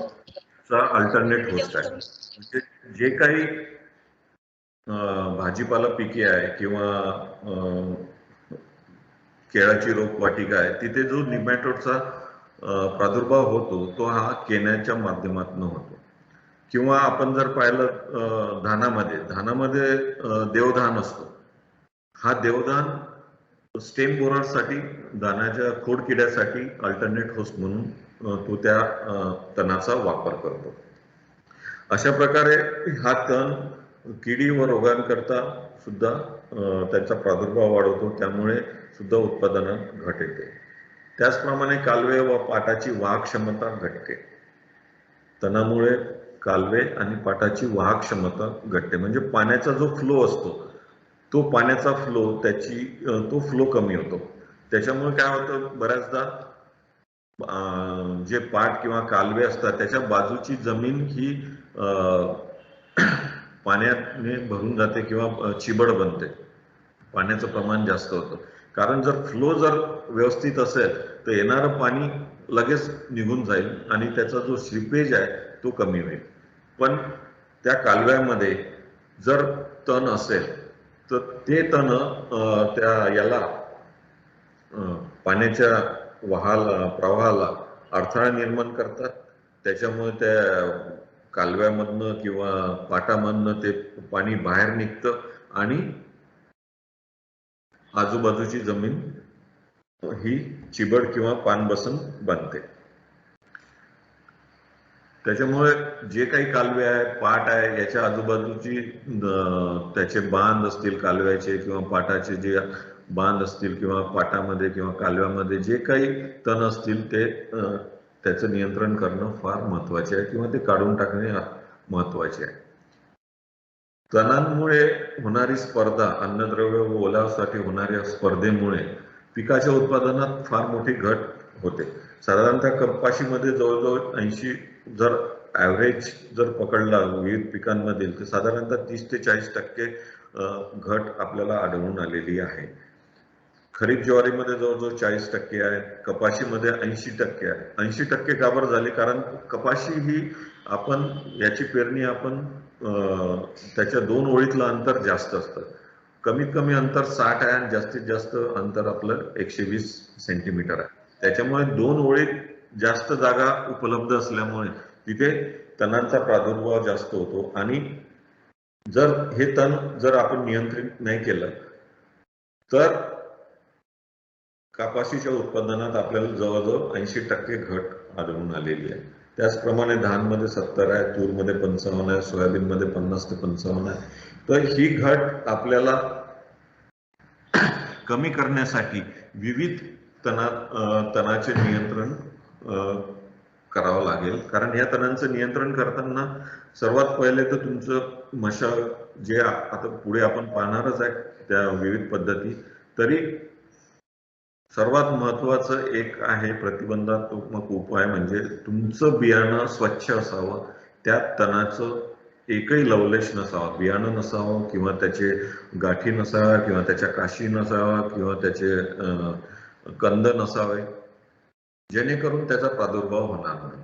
चा अल्टरनेट होस्ट आहे. म्हणजे जे काही भाजीपाला पिके आहे किंवा केळाची रोपवाटिका आहे, तिथे जो निमॅटोडचा प्रादुर्भाव होतो तो हा केण्याच्या माध्यमातून होतो. किंवा आपण जर पाहिलं धानामध्ये देवधान असतो. हा देवधान स्टेम बोररसाठी, दाण्याच्या खोडकिड्यासाठी अल्टरनेट होस्ट म्हणून तो त्या तणाचा वापर करतो. अशा प्रकारे हा तण किडी व रोगांकरता सुद्धा त्यांचा प्रादुर्भाव वाढवतो, त्यामुळे सुद्धा उत्पादनात घट येते. त्याचप्रमाणे कालवे व पाटाची वाहक क्षमता घटते. तणामुळे कालवे आणि पाटाची वाहक क्षमता घटते, म्हणजे पाण्याचा जो फ्लो असतो तो पाण्याचा फ्लो तो फ्लो कमी होतो. त्याच्यामुळे काय होतं, बऱ्याचदा जे पाट किंवा कालवे असतात त्याच्या बाजूची जमीन ही पाण्याने भरून जाते किंवा चिबड बनते, पाण्याचं प्रमाण जास्त होतं. कारण जर फ्लो जर व्यवस्थित असेल तर येणारं पाणी लगेच निघून जाईल आणि त्याचा जो स्लिपेज आहे तो कमी होईल. पण त्या कालव्यामध्ये जर तण असेल तर ते तण त्या याला पाण्याच्या प्रवाहाला अडथळा निर्माण करतात. त्याच्यामुळे त्या कालव्यामधनं किंवा पाटामधनं ते पाणी बाहेर निघतं आणि आजूबाजूची जमीन ही चिबड किंवा पानबसन बनते. त्याच्यामुळे जे काही कालवे आहे, पाट आहे, याच्या आजूबाजूची त्याचे बांध असतील कालव्याचे किंवा पाटाचे जे बांध असतील किंवा पाटामध्ये किंवा कालव्यामध्ये जे काही तण असतील ते त्याचं नियंत्रण करणं फार महत्वाचे आहे किंवा ते काढून टाकणे महत्वाचे आहे. तणांमुळे होणारी स्पर्धा, अन्नद्रव्य व ओलावासाठी होणाऱ्या स्पर्धेमुळे पिकाच्या उत्पादनात फार मोठी घट होते. साधारणतः कपाशीमध्ये जवळजवळ 80 जर ॲव्हरेज जर पकडला विविध पिकांमधील तर साधारणतः 30 ते 40% घट आपल्याला आढळून आलेली आहे. खरीप ज्वारीमध्ये जवळजवळ 40% आहे, कपाशीमध्ये 80% आहे. 80% का बरं झाली? कारण कपाशी ही आपण याची पेरणी आपण त्याच्या 2 ओळीतलं अंतर जास्त असतं. कमीत कमी अंतर 60 आहे आणि जास्तीत जास्त अंतर आपलं 120 सेंटीमीटर आहे. त्याच्यामुळे 2 ओळीत जास्त जागा उपलब्ध असल्यामुळे तिथे तणांचा प्रादुर्भाव जास्त होतो आणि जर हे तण जर आपण नियंत्रित नाही केलं तर कपाशीच्या उत्पादनात आपल्याला जवळजवळ 80% घट आढळून आलेली आहे. त्याचप्रमाणे धानमध्ये 70 आहे, तूरमध्ये 55 आहे, सोयाबीनमध्ये 50 ते 55 आहे. तर ही घट आपल्याला कमी करण्यासाठी विविध तणाचे नियंत्रण करावं लागेल. कारण या तणांचं नियंत्रण करताना सर्वात पहिले तर तुमचं मशागत, जे आता पुढे आपण पाहणारच आहे त्या विविध पद्धती, तरी सर्वात महत्वाचं एक आहे प्रतिबंधात्मक उपाय म्हणजे तुमचं बियाणं स्वच्छ असावं, त्यात तणाचं एकही लवलेश नसावा, बियाणं नसावं किंवा त्याचे गाठी नसाव्या किंवा त्याच्या काशी नसावा किंवा त्याचे कंद नसावे, जेणेकरून त्याचा प्रादुर्भाव होणार नाही.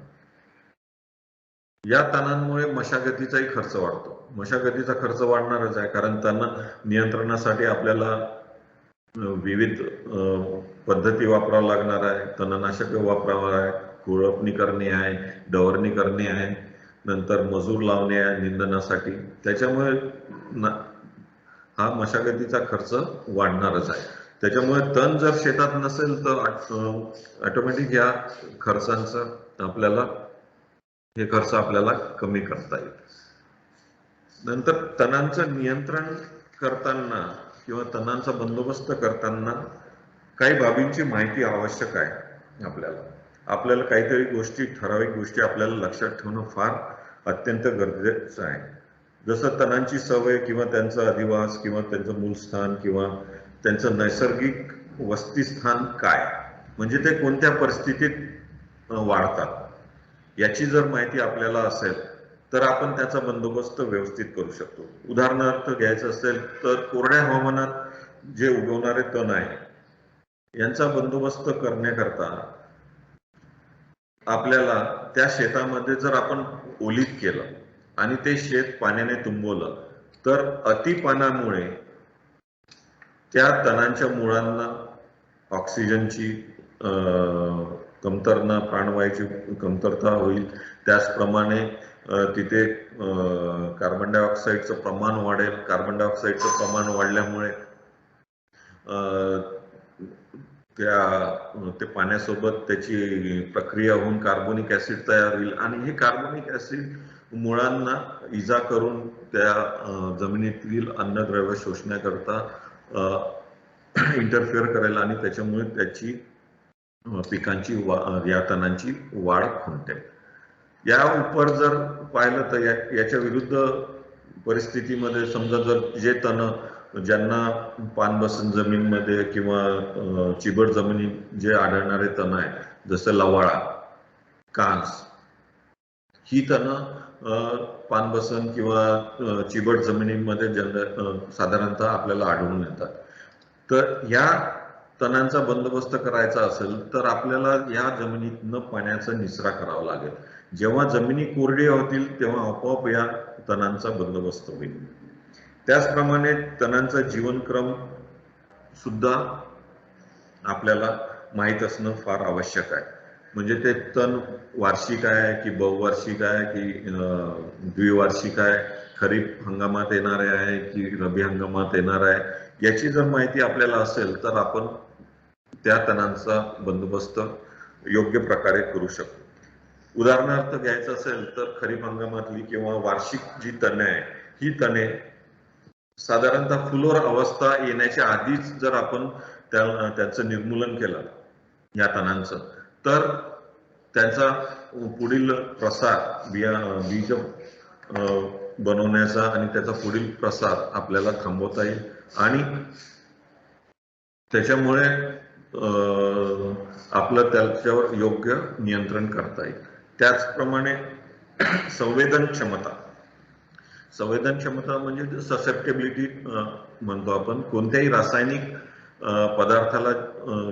या तणांमुळे मशागतीचाही खर्च वाढतो. मशागतीचा खर्च वाढणारच आहे, कारण तण नियंत्रणासाठी आपल्याला विविध पद्धती वापरावं लागणार आहे. तणनाशक वापरावं आहे, खुरपणी करणे आहे, डवरणी करणे आहे, नंतर मजूर लावणे आहे निंदनासाठी. त्याच्यामुळे हा मशागतीचा खर्च वाढणारच आहे. त्याच्यामुळे तण जर शेतात नसेल तर ऑटोमॅटिक या खर्चांचा हे खर्च आपल्याला कमी करता येईल. नंतर तणांचं नियंत्रण करताना किंवा तणांचा बंदोबस्त करताना काही बाबींची माहिती आवश्यक आहे. आपल्याला काहीतरी ठराविक गोष्टी आपल्याला लक्षात ठेवणं फार अत्यंत गरजेचं आहे. जसं तणांची सवय किंवा त्यांचा अधिवास किंवा त्यांचं मूलस्थान किंवा त्यांचं नैसर्गिक वस्तीस्थान काय, म्हणजे ते कोणत्या परिस्थितीत वाढतात, याची जर माहिती आपल्याला असेल तर आपण त्याचा बंदोबस्त व्यवस्थित करू शकतो. उदाहरणार्थ घ्यायचं असेल तर कोरड्या हवामानात जे उगवणारे तण आहे यांचा बंदोबस्त करण्याकरता आपल्याला त्या शेतामध्ये जर आपण ओलीत केलं आणि ते शेत पाण्याने तुंबवलं तर अतिपाण्यामुळे त्या तणांच्या मुळांना ऑक्सिजनची कमतरता, प्राणवायूची कमतरता होईल. त्याचप्रमाणे तिथे कार्बन डायऑक्साईडचं प्रमाण वाढेल. कार्बन डायऑक्साईडचं प्रमाण वाढल्यामुळे ते पाण्यासोबत त्याची प्रक्रिया होऊन कार्बोनिक ऍसिड तयार होईल आणि हे कार्बोनिक ऍसिड मुळांना इजा करून त्या जमिनीतील अन्नद्रव्य शोषण्याकरता इंटरफेअर करेल आणि त्याच्यामुळे त्याची पिकांची या तणांची वाढ खुंटेल. या उपर जर पाहिलं तर याच्या विरुद्ध परिस्थितीमध्ये समजा जर जे तण ज्यांना पानबसन जमीनमध्ये किंवा चिबट जमिनीत जे आढळणारे तण आहे जसं लवाळा, कांस, ही तण पानबसन किंवा चिबट जमिनीमध्ये साधारणतः आपल्याला आढळून येतात. तर या तणांचा बंदोबस्त करायचा असेल तर आपल्याला या जमिनीतनं पाण्याचा निचरा करावा लागेल. जेव्हा जमिनी कोरड्या होतील तेव्हा आपोआप या तणांचा बंदोबस्त होईल. त्याचप्रमाणे तणांचा जीवनक्रम सुद्धा आपल्याला माहीत असणं फार आवश्यक आहे. म्हणजे ते तण वार्षिक आहे की बहुवार्षिक आहे की द्विवार्षिक आहे, खरीप हंगामात येणारे आहे की रब्बी हंगामात येणार आहे, याची जर माहिती आपल्याला असेल तर आपण त्या तणांचा बंदोबस्त योग्य प्रकारे करू शकतो. उदाहरणार्थ घ्यायचं असेल तर खरीप हंगामातली किंवा वार्षिक जी तणे आहे ही तणे साधारणतः फुलोर अवस्था येण्याच्या आधीच जर आपण त्याचं निर्मूलन केलं या तणांचं तर त्यांचा पुढील प्रसार बीज बनवण्याचा आणि त्याचा पुढील प्रसार आपल्याला थांबवता येईल आणि त्याच्यामुळे आपलं त्याच्यावर योग्य नियंत्रण करता येईल. त्याचप्रमाणे संवेदन क्षमता म्हणजे ससेप्टेबिलिटी म्हणतो आपण. कोणत्याही रासायनिक पदार्थाला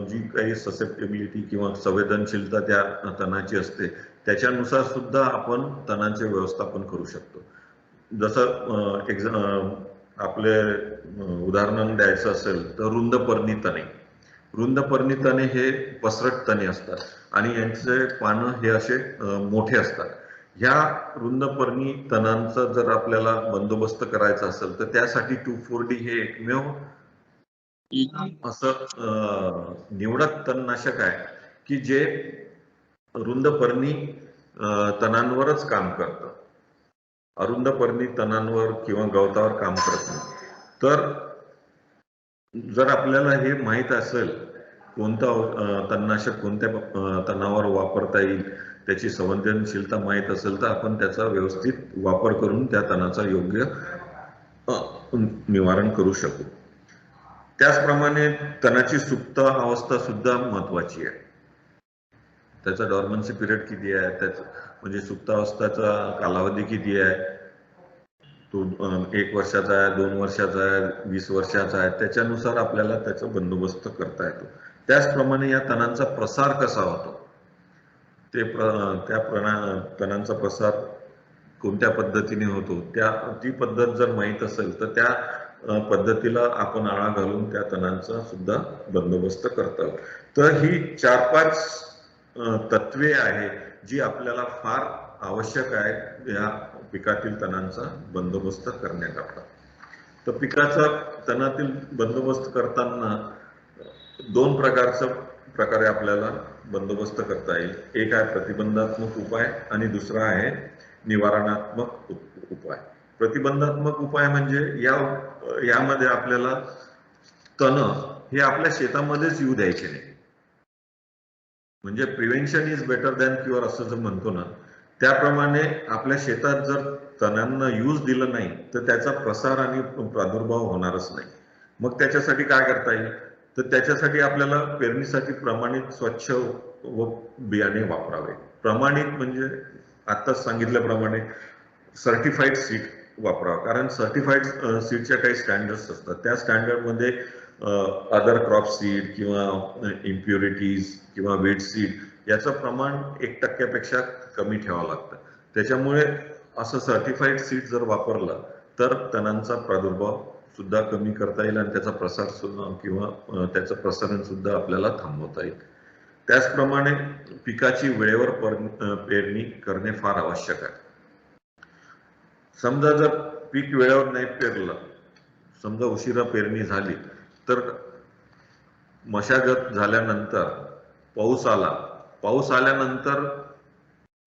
जी काही ससेप्टेबिलिटी किंवा संवेदनशीलता त्या तणाची असते त्याच्यानुसार सुद्धा आपण तणांचे व्यवस्थापन करू शकतो. जसं आपले उदाहरण द्यायचं असेल तर रुंद पर्णी तणे हे पसरट तणे असतात आणि यांचे पानं हे असे मोठे असतात. ह्या रुंद पर्णी तणांचा जर आपल्याला बंदोबस्त करायचा असेल तर त्यासाठी 2,4-D हे एकमेव असं निवडक तणनाशक आहे की जे रुंद पर्णी तणांवरच काम करतं, अरुंद पर्णी तणांवर किंवा गवतावर काम करत नाही. तर जर आपल्याला हे माहीत असेल कोणतं तणनाशक कोणत्या तणावर वापरता येईल, त्याची संवेदनशीलता माहीत असेल तर आपण त्याचा व्यवस्थित वापर करून त्या तणाचा योग्य निवारण करू शकू. त्याचप्रमाणे तणाची सुप्त अवस्था सुद्धा महत्वाची आहे. त्याचा डॉर्मन्सी पिरियड किती आहे, त्याचा म्हणजे सुप्त अवस्थेचा कालावधी किती आहे, तो 1 वर्षाचा आहे, 2 वर्षाचा आहे, 20 वर्षाचा आहे, त्याच्यानुसार आपल्याला त्याचा बंदोबस्त करता येतो. त्याचप्रमाणे या तणांचा प्रसार कसा होतो, त्या तणांचा प्रसार कोणत्या पद्धतीने होतो, ती पद्धत जर माहीत असेल तर त्या पद्धतीला आपण आळा घालून त्या तणांचा सुद्धा बंदोबस्त करतात. तर ही 4-5 तत्वे आहे जी आपल्याला फार आवश्यक आहे या पिकातील तणांचा बंदोबस्त करण्याकरता. तर पिकाचा तणातील बंदोबस्त करताना 2 प्रकारे आपल्याला बंदोबस्त करता येईल. एक आहे प्रतिबंधात्मक उपाय आणि दुसरा आहे निवारणात्मक उपाय. प्रतिबंधात्मक उपाय म्हणजे यामध्ये आपल्याला तण हे आपल्या शेतामध्येच येऊ द्यायचे नाही. म्हणजे prevention is better than cure असं जर म्हणतो ना, त्याप्रमाणे आपल्या शेतात जर तणांना यूज दिलं नाही तर त्याचा प्रसार आणि प्रादुर्भाव होणारच नाही. मग त्याच्यासाठी काय करता येईल, तर त्याच्यासाठी आपल्याला पेरणीसाठी प्रमाणित स्वच्छ व बियाणे वापरावे. प्रमाणित म्हणजे आत्ताच सांगितल्याप्रमाणे सर्टिफाईड सीड वापरावं, कारण सर्टिफाईड सीडच्या काही स्टँडर्ड्स असतात. त्या स्टँडर्डमध्ये अदर क्रॉप सीड किंवा इम्प्युरिटीज किंवा वीट सीड याचं प्रमाण 1% कमी ठेवावं लागतं. त्याच्यामुळे असं सर्टिफाईड सीड जर वापरलं तर तणांचा प्रादुर्भाव सुद्धा कमी करता येईल आणि त्याचा प्रसार सुद्धा किंवा त्याचं प्रसारण सुद्धा आपल्याला थांबवता येईल. त्याचप्रमाणे पिकाची वेळेवर पेरणी करणे फार आवश्यक आहे. समजा जर पीक वेळेवर नाही पेरलं, समजा उशिरा पेरणी झाली, तर मशागत झाल्यानंतर पाऊस आला, पाऊस आल्यानंतर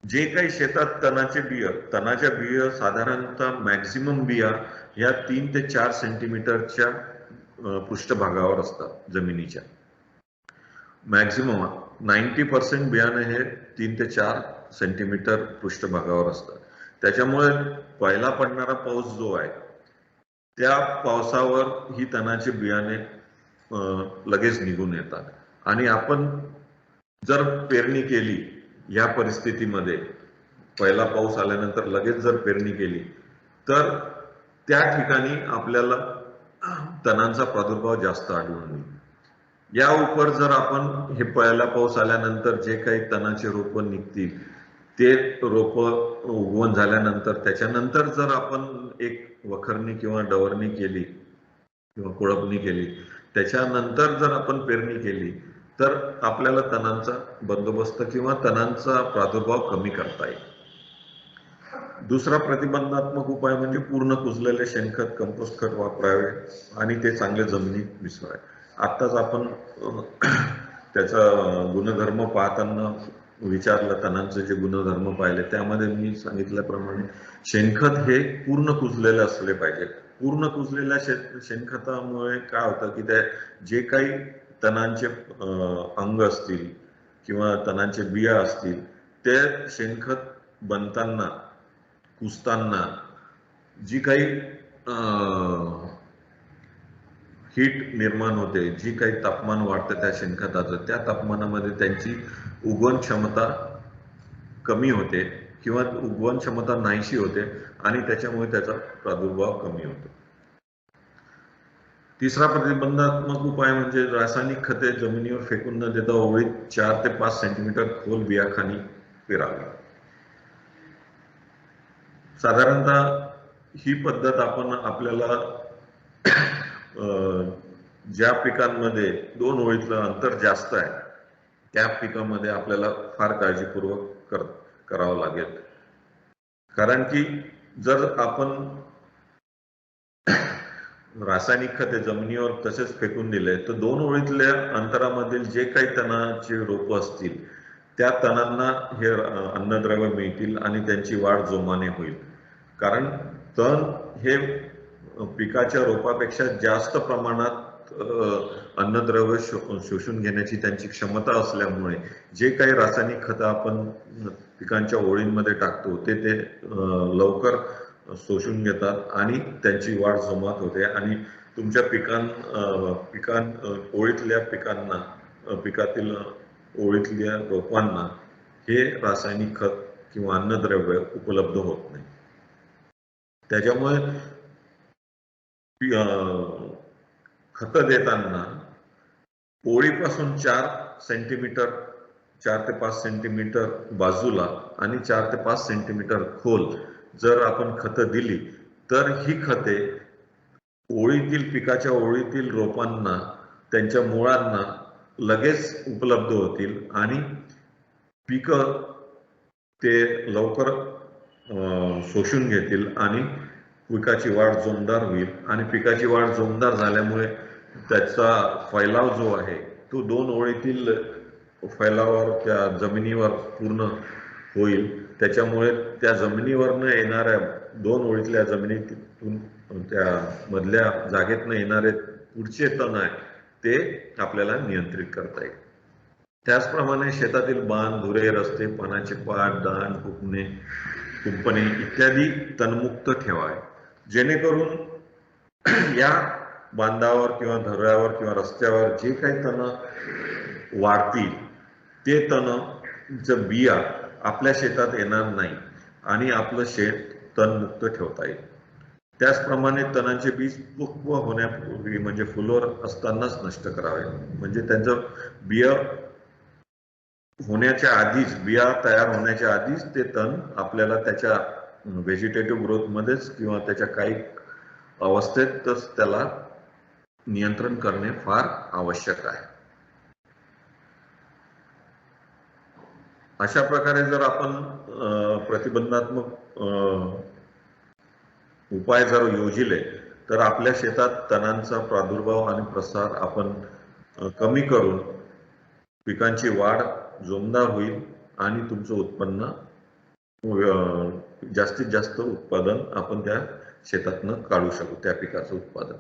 जे काही शेतात तणाच्या बिया साधारणतः मॅक्झिमम बिया या 3 ते 4 सेंटीमीटरच्या पृष्ठभागावर असतात जमिनीच्या. मॅक्झिमम 90% बियाणे हे 3 ते 4 सेंटीमीटर पृष्ठभागावर असतात. त्याच्यामुळे पहिला पडणारा पाऊस जो आहे त्या पावसावर ही तणाची बियाणे लगेच निघून येतात. आणि आपण जर पेरणी केली या परिस्थितीमध्ये, पहिला पाऊस आल्यानंतर लगेच जर पेरणी केली, तर त्या ठिकाणी आपल्याला तणांचा प्रादुर्भाव जास्त आढळून येईल. या उपर जर आपण हे पहिला पाऊस आल्यानंतर जे काही तणाचे रोप निघतील ते रोप उगवून झाल्यानंतर त्याच्यानंतर जर आपण एक वखरणी किंवा डवरणी केली किंवा कोळपणी केली, त्याच्यानंतर जर आपण पेरणी केली, तर आपल्याला तणांचा बंदोबस्त किंवा तणांचा प्रादुर्भाव कमी करता येईल. दुसरा प्रतिबंधात्मक उपाय म्हणजे पूर्ण कुजलेले शेणखत, कंपोस्ट खत वापरावे आणि ते चांगले जमिनीत मिसळावे. आत्ताच आपण त्याचा गुणधर्म पाहताना विचारलं, तणांचे जे गुणधर्म पाहिले त्यामध्ये मी सांगितल्याप्रमाणे शेणखत हे पूर्ण कुजलेले असले पाहिजे. पूर्ण कुजलेल्या शेणखतामुळे काय होतं की ते जे काही तणांचे अंग असतील किंवा तणांचे बिया असतील ते शेणखत बनताना, कुजताना जी काही हीट निर्माण होते, जी काही तापमान वाढतं त्या शेणखताचं, त्या तापमानामध्ये त्यांची उगवण क्षमता कमी होते किंवा उगवण क्षमता नाहीशी होते आणि त्याच्यामुळे त्याचा प्रादुर्भाव कमी होतो. तिसरा प्रतिबंधात्मक उपाय म्हणजे रासायनिक खते जमिनीवर फेकून न देता ओळीत 4 ते 5 सेंटीमीटर खोल बियाखाली पेरावी. साधारणतः ही पद्धत आपण आपल्याला ज्या पिकांमध्ये 2 ओळीतलं अंतर जास्त आहे त्या पिकामध्ये आपल्याला फार काळजीपूर्वक करावं लागेल. कारण की जर आपण रासायनिक खते जमिनीवर तसेच फेकून दिले तर 2 ओळीतल्या अंतरामधील जे काही तणाचे रोप असतील त्या तणांना हे अन्नद्रव्य मिळतील आणि त्यांची वाढ जोमाने होईल. कारण तण हे पिकाच्या रोपापेक्षा जास्त प्रमाणात अन्नद्रव्य शोषून घेण्याची त्यांची क्षमता असल्यामुळे जे काही रासायनिक खतं आपण पिकांच्या ओळींमध्ये टाकतो ते लवकर शोषून घेतात आणि त्यांची वाढ जोमात होते आणि तुमच्या ओळीतल्या पिकातील ओळीतल्या रोपांना हे रासायनिक खत किंवा अन्नद्रव्य उपलब्ध होत नाही. त्याच्यामुळे खतं देताना ओळीपासून 4 ते 5 सेंटीमीटर बाजूला आणि 4 ते 5 सेंटीमीटर खोल जर आपण खतं दिली तर ही खते पिकाच्या ओळीतील रोपांना, त्यांच्या मुळांना लगेच उपलब्ध होतील आणि पिकं ते लवकर शोषून घेतील आणि पिकाची वाढ जोमदार होईल. आणि पिकाची वाढ जोमदार झाल्यामुळे त्याचा फैलाव जो आहे तो 2 ओळीतील फैलावावर त्या जमिनीवर पूर्ण होईल. त्याच्यामुळे त्या जमिनीवरनं येणाऱ्या 2 ओळीतल्या जमिनीतून त्या मधल्या जागेतनं येणारे पुढचे तण आहे ते आपल्याला नियंत्रित करता येईल. त्याचप्रमाणे शेतातील बांध, धुरे, रस्ते, पानाचे पाट, दांड, कुंपणे इत्यादी तणमुक्त ठेवावे, जेणेकरून या बांधावर किंवा धुऱ्यावर किंवा रस्त्यावर जे काही तण वाढतील ते तणच्या बिया आपल्या शेतात येणार नाही आणि आपलं शेत तणमुक्त ठेवता येईल. त्याचप्रमाणे तणांचे बीज पक्व होण्यापूर्वी म्हणजे फुलोर असतानाच नष्ट करावे, म्हणजे त्यांचं बिया होण्याच्या आधीच, बिया तयार होण्याच्या आधीच ते तण आपल्याला त्याच्या व्हेजिटेटिव्ह ग्रोथ मध्येच किंवा त्याच्या काही अवस्थेतच त्याला नियंत्रण करणे फार आवश्यक आहे. अशा प्रकारे जर आपण प्रतिबंधात्मक उपाय जर योजिले तर आपल्या शेतात तणांचा प्रादुर्भाव आणि प्रसार आपण कमी करून पिकांची वाढ जोमदार होईल आणि तुमचं उत्पन्न जास्तीत जास्त उत्पादन आपण त्या शेतातनं काढू शकू, त्या पिकाचं उत्पादन.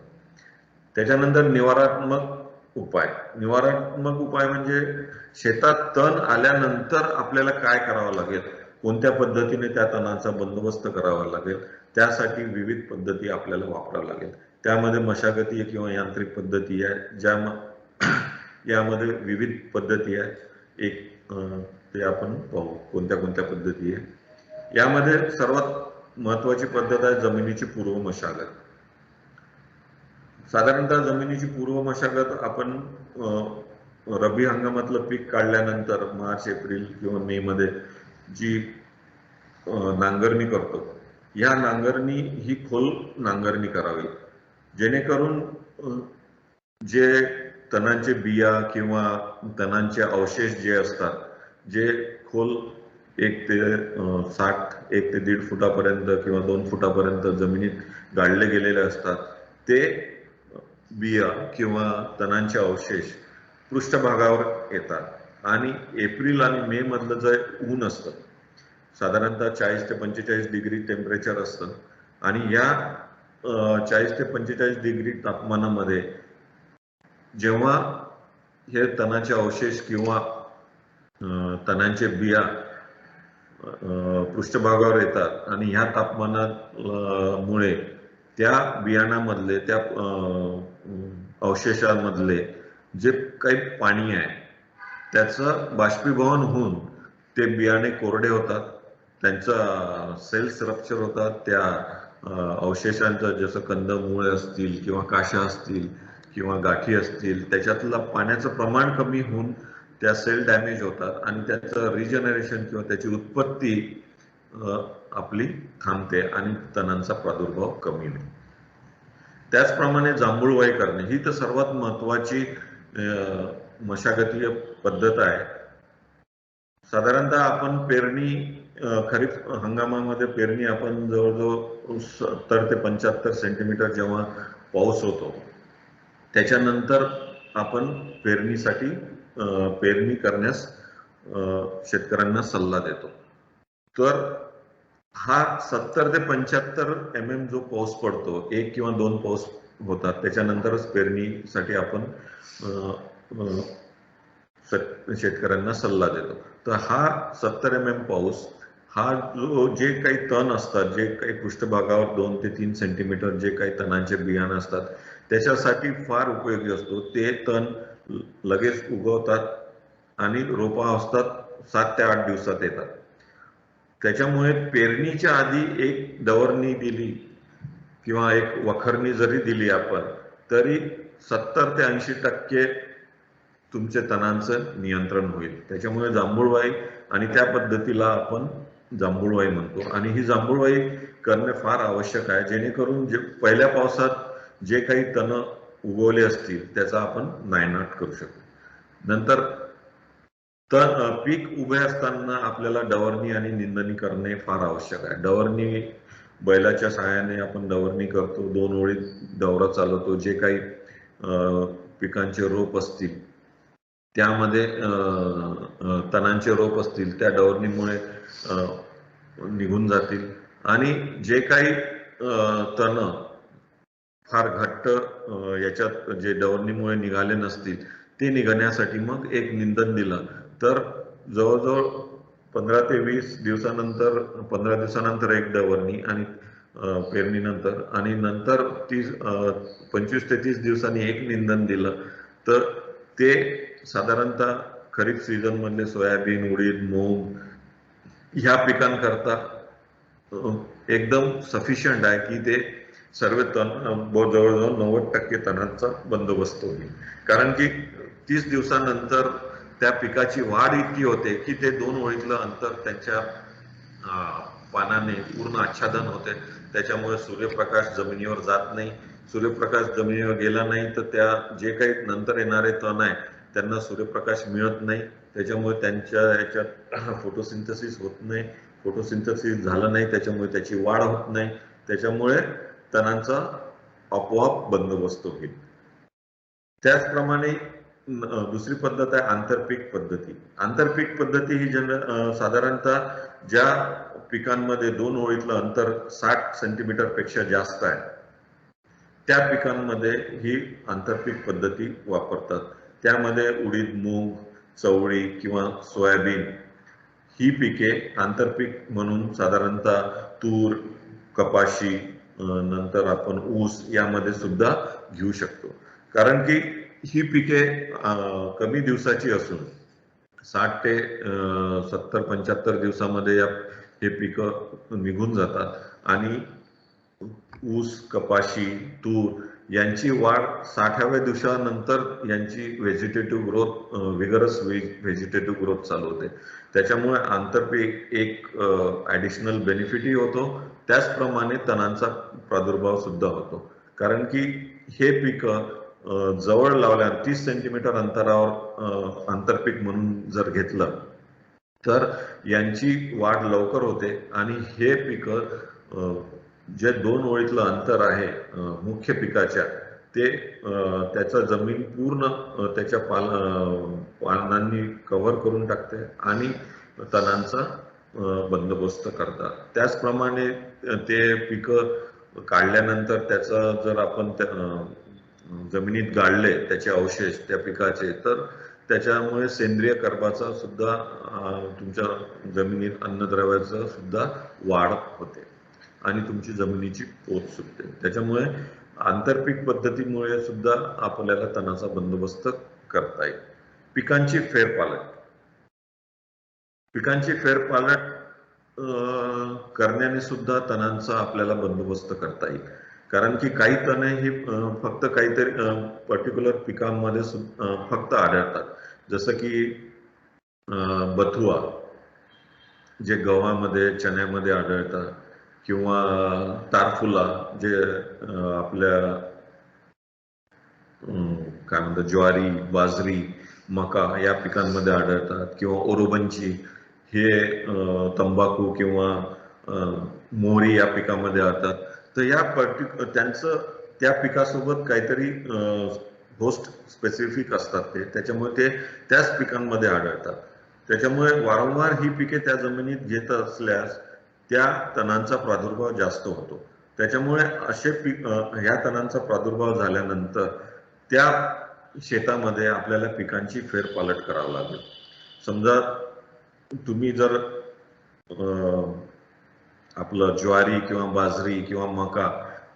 त्याच्यानंतर निवारात्मक उपाय म्हणजे शेतात तण आल्यानंतर आपल्याला काय करावं लागेल, कोणत्या पद्धतीने त्या तणांचा बंदोबस्त करावा लागेल, त्यासाठी विविध पद्धती आपल्याला वापराव्या लागेल. त्यामध्ये मशागती किंवा यांत्रिक पद्धती आहे, यामध्ये विविध पद्धती आहे. एक ते आपण पाहू कोणत्या कोणत्या पद्धती आहे. यामध्ये सर्वात महत्वाची पद्धत आहे जमिनीची पूर्व मशागत. साधारणतः जमिनीची पूर्व मशागत आपण रब्बी हंगामातलं पीक काढल्यानंतर मार्च, एप्रिल किंवा मे मध्ये जी नांगरणी करतो, या नांगरणी ही खोल नांगरणी करावी, जेणेकरून जे तणांचे बिया किंवा तणांचे अवशेष जे असतात, जे खोल 1 ते 1.5 फुटापर्यंत किंवा 2 फुटापर्यंत जमिनीत गाडले गेलेले असतात, ते बिया किंवा तणांचे अवशेष पृष्ठभागावर येतात आणि एप्रिल आणि मे मधलं जे ऊन असतं, साधारणतः 40 ते 45 डिग्री टेम्परेचर असतं आणि या 40 ते 45 डिग्री तापमानामध्ये जेव्हा हे तणाचे अवशेष किंवा तणांचे बिया पृष्ठभागावर येतात आणि ह्या तापमानामुळे त्या बियाणामधले, त्या अवशेषांमधले जे काही पाणी आहे त्याचं बाष्पीभवन होऊन ते बियाणे कोरडे होतात, त्यांचा सेल्स रप्चर होतात, त्या अवशेषांचं जसं कंदमुळे असतील किंवा काशा असतील किंवा गाठी असतील, त्याच्यातलं पाण्याचं प्रमाण कमी होऊन त्या सेल डॅमेज होतात आणि त्याचं रिजनरेशन किंवा त्याची उत्पत्ती आपली थांबते आणि तणांचा प्रादुर्भाव कमी होतो. त्याचप्रमाणे जांभूळवाई करणे ही तर सर्वात महत्वाची मशागतीय पद्धत आहे. साधारणतः आपण पेरणी खरीप हंगामामध्ये पेरणी आपण जवळजवळ 70 ते 75 सेंटीमीटर जेव्हा पाऊस होतो, त्याच्यानंतर आपण पेरणी करण्यास शेतकऱ्यांना सल्ला देतो. तर हा 70 ते 75 mm जो पाऊस पडतो, 1 किंवा 2 पाऊस होतात, त्याच्यानंतरच पेरणीसाठी आपण शेतकऱ्यांना सल्ला देतो. तर हा 70 mm पाऊस हा जे काही तण असतात, जे काही पृष्ठभागावर 2 ते 3 सेंटीमीटर जे काही तणांचे बियाणं असतात, त्याच्यासाठी फार उपयोगी असतो. ते तण लगेच उगवतात आणि रोपा असतात 7 ते 8 दिवसात येतात. त्याच्यामुळे पेरणीच्या आधी एक डवरणी दिली किंवा एक वखरणी जरी दिली आपण, तरी 70 ते 80% तुमच्या तणांचं नियंत्रण होईल. त्याच्यामुळे जांभूळवाई आणि त्या पद्धतीला आपण जांभूळवाई म्हणतो आणि ही जांभूळवाई करणे फार आवश्यक आहे, जेणेकरून पहिल्या पावसात जे काही तण उगवले असतील त्याचा आपण नायनाट करू शकतो. नंतर पीक उभे असताना आपल्याला डवरणी आणि निंदणी करणे फार आवश्यक आहे. डवरणी बैलाच्या सहाय्याने आपण डवरणी करतो, 2 ओळी डवरा चालवतो. जे काही पिकांचे रोप असतील त्यामध्ये तणांचे रोप असतील त्या डवरणीमुळे निघून जातील आणि जे काही तण फार घट्ट याच्यात जे डवरणीमुळे निघाले नसतील ते निघण्यासाठी मग एक निंदन दिलं तर जवळजवळ 15 ते 20 दिवसानंतर 15 दिवसानंतर एक डवरणी आणि पेरणीनंतर आणि नंतर 25 ते 30 दिवसांनी एक निंदन दिलं तर ते साधारणतः खरीप सीझन मधले सोयाबीन, उडीद, मूग ह्या पिकांकरता एकदम सफिशियंट आहे की ते सर्व तण जवळजवळ 90% तणांचा बंदोबस्त होईल. कारण की 30 दिवसानंतर त्या पिकाची वाढ इतकी होते की ते 2 ओळीतलं अंतर त्यांच्या पानाने पूर्ण आच्छादन होते. त्याच्यामुळे सूर्यप्रकाश जमिनीवर जात नाही. सूर्यप्रकाश जमिनीवर गेला नाही तर त्या जे काही नंतर येणारे तण आहे त्यांना सूर्यप्रकाश मिळत नाही. त्याच्यामुळे त्यांच्या याच्यात फोटोसिंथेसिस होत नाही. फोटोसिंथेसिस झालं नाही त्याच्यामुळे त्याची वाढ होत नाही. त्याच्यामुळे तणांचा आपोआप बंदोबस्त होईल. त्याचप्रमाणे दुसरी पद्धत आहे आंतरपीक पद्धती. आंतरपीक पद्धती ही साधारणतः ज्या पिकांमध्ये 2 ओळीतलं अंतर 60 सेंटीमीटर पेक्षा जास्त आहे त्या पिकांमध्ये ही आंतरपीक पद्धती वापरतात. त्यामध्ये उडीद, मूग, चवळी किंवा सोयाबीन ही पिके आंतरपीक म्हणून साधारणतः तूर, कपाशी, नंतर आपण ऊस यामध्ये सुद्धा घेऊ शकतो. कारण की ही पिके कमी दिवसाची असून 60 ते 70-75 दिवसामध्ये हे पिकं निघून जातात आणि ऊस, कपाशी, तूर यांची वाढ 60व्या दिवसानंतर यांची vegetative growth, vigorous vegetative growth चालू होते. त्याच्यामुळे आंतरपीक एक ॲडिशनल बेनिफिटही होतो. त्याचप्रमाणे तणांचा प्रादुर्भाव सुद्धा होतो. कारण की हे पिकं जवळ लावल्या 30 सेंटीमीटर अंतरावर आंतरपीक म्हणून जर घेतलं तर यांची वाढ लवकर होते आणि हे पिकं जे 2 ओळीतलं अंतर आहे मुख्य पिकाच्या ते त्याचा जमीन पूर्ण त्याच्या पानांनी कव्हर करून टाकते आणि तणांचा बंदोबस्त करतात. त्याचप्रमाणे ते पिकं काढल्यानंतर त्याचा जर आपण जमिनीत गाळले त्याचे अवशेष त्या पिकाचे तर त्याच्यामुळे सेंद्रिय कर्बाचा सुद्धा तुमच्या जमिनीत अन्नद्रव्याचा सुद्धा वाढ होते आणि तुमची जमिनीची पोत सुटते. त्याच्यामुळे आंतरपीक पद्धतीमुळे सुद्धा आपल्याला तणाचा बंदोबस्त करता येईल. पिकांची फेरपालट करण्याने सुद्धा तणांचा आपल्याला बंदोबस्त करता येईल. कारण की काही तणे ही फक्त काहीतरी पर्टिक्युलर पिकांमध्ये फक्त आढळतात. जसं की बथुआ जे गव्हामध्ये, चण्यामध्ये आढळतात किंवा तारफुला जे आपल्या काय म्हणतात ज्वारी, बाजरी, मका या पिकांमध्ये आढळतात किंवा ओरोबंची हे तंबाखू किंवा मोहरी या पिकामध्ये आढळतात. तर या त्यांचं त्या पिकासोबत काहीतरी होस्ट स्पेसिफिक असतात त्याच्यामुळे ते त्याच पिकांमध्ये आढळतात. त्याच्यामुळे वारंवार ही पिके त्या जमिनीत घेत असल्यास त्या तणांचा प्रादुर्भाव जास्त होतो. त्याच्यामुळे असे ह्या तणांचा प्रादुर्भाव झाल्यानंतर त्या शेतामध्ये आपल्याला पिकांची फेरपालट करावी लागेल. समजा तुम्ही जर आपलं ज्वारी किंवा बाजरी किंवा मका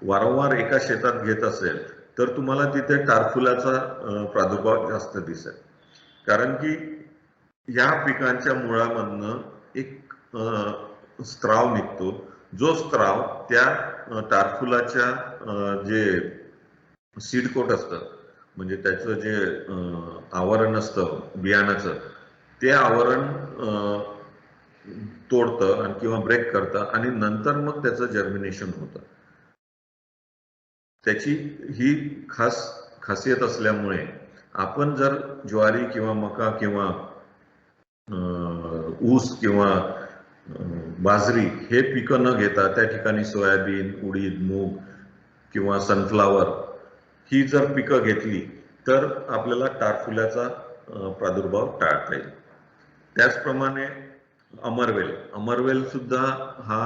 वारंवार एका शेतात घेत असेल तर तुम्हाला तिथे टारफुलाचा प्रादुर्भाव जास्त दिसेल. कारण की या पिकांच्या मुळामधनं एक स्त्राव निघतो. जो स्त्राव त्या टारफुलाच्या जे सीड कोट असतं म्हणजे त्याचं जे आवरण असतं बियाणाचं ते आवरण तोडतं आणि किंवा ब्रेक करतं आणि नंतर मग त्याचं जर्मिनेशन होतं. त्याची ही खासियत असल्यामुळे आपण जर ज्वारी किंवा मका किंवा ऊस किंवा बाजरी हे पिकं न घेता त्या ठिकाणी सोयाबीन, उडीद, मूग किंवा सनफ्लावर ही जर पिकं घेतली तर आपल्याला टारफुल्याचा प्रादुर्भाव टाळता येईल. त्याचप्रमाणे अमरवेल सुद्धा हा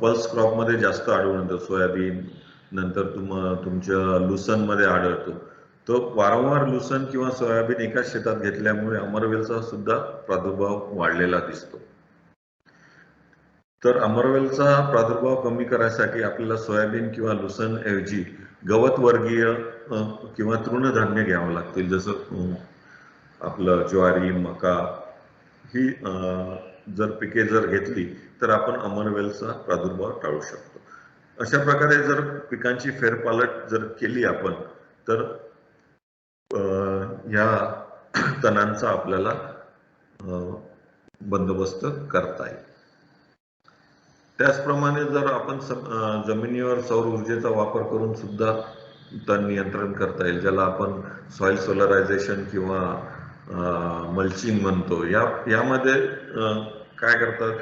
पल्स क्रॉप मध्ये जास्त आढळून येतो. सोयाबीन नंतर तुमच्या लुसन मध्ये आढळतो. तो वारंवार लुसन किंवा सोयाबीन एकाच शेतात घेतल्यामुळे अमरवेलचा सुद्धा प्रादुर्भाव वाढलेला दिसतो. तर अमरवेलचा प्रादुर्भाव कमी करण्यासाठी आपल्याला सोयाबीन किंवा लुसन ऐवजी गवत वर्गीय किंवा तृणधान्य घ्यावं लागतील. जसं आपलं ज्वारी, मका ही जर पिके जर घेतली तर आपण अमरवेलचा प्रादुर्भाव टाळू शकतो. अशा प्रकारे जर पिकांची फेरपालट जर केली आपण तर ह्या तणांचा आपल्याला बंदोबस्त करता येईल. त्याचप्रमाणे जर आपण जमिनीवर सौर ऊर्जेचा वापर करून सुद्धा तण नियंत्रण करता येईल, ज्याला आपण सॉइल सोलरायझेशन किंवा मल्चिंग म्हणतो. यामध्ये काय करतात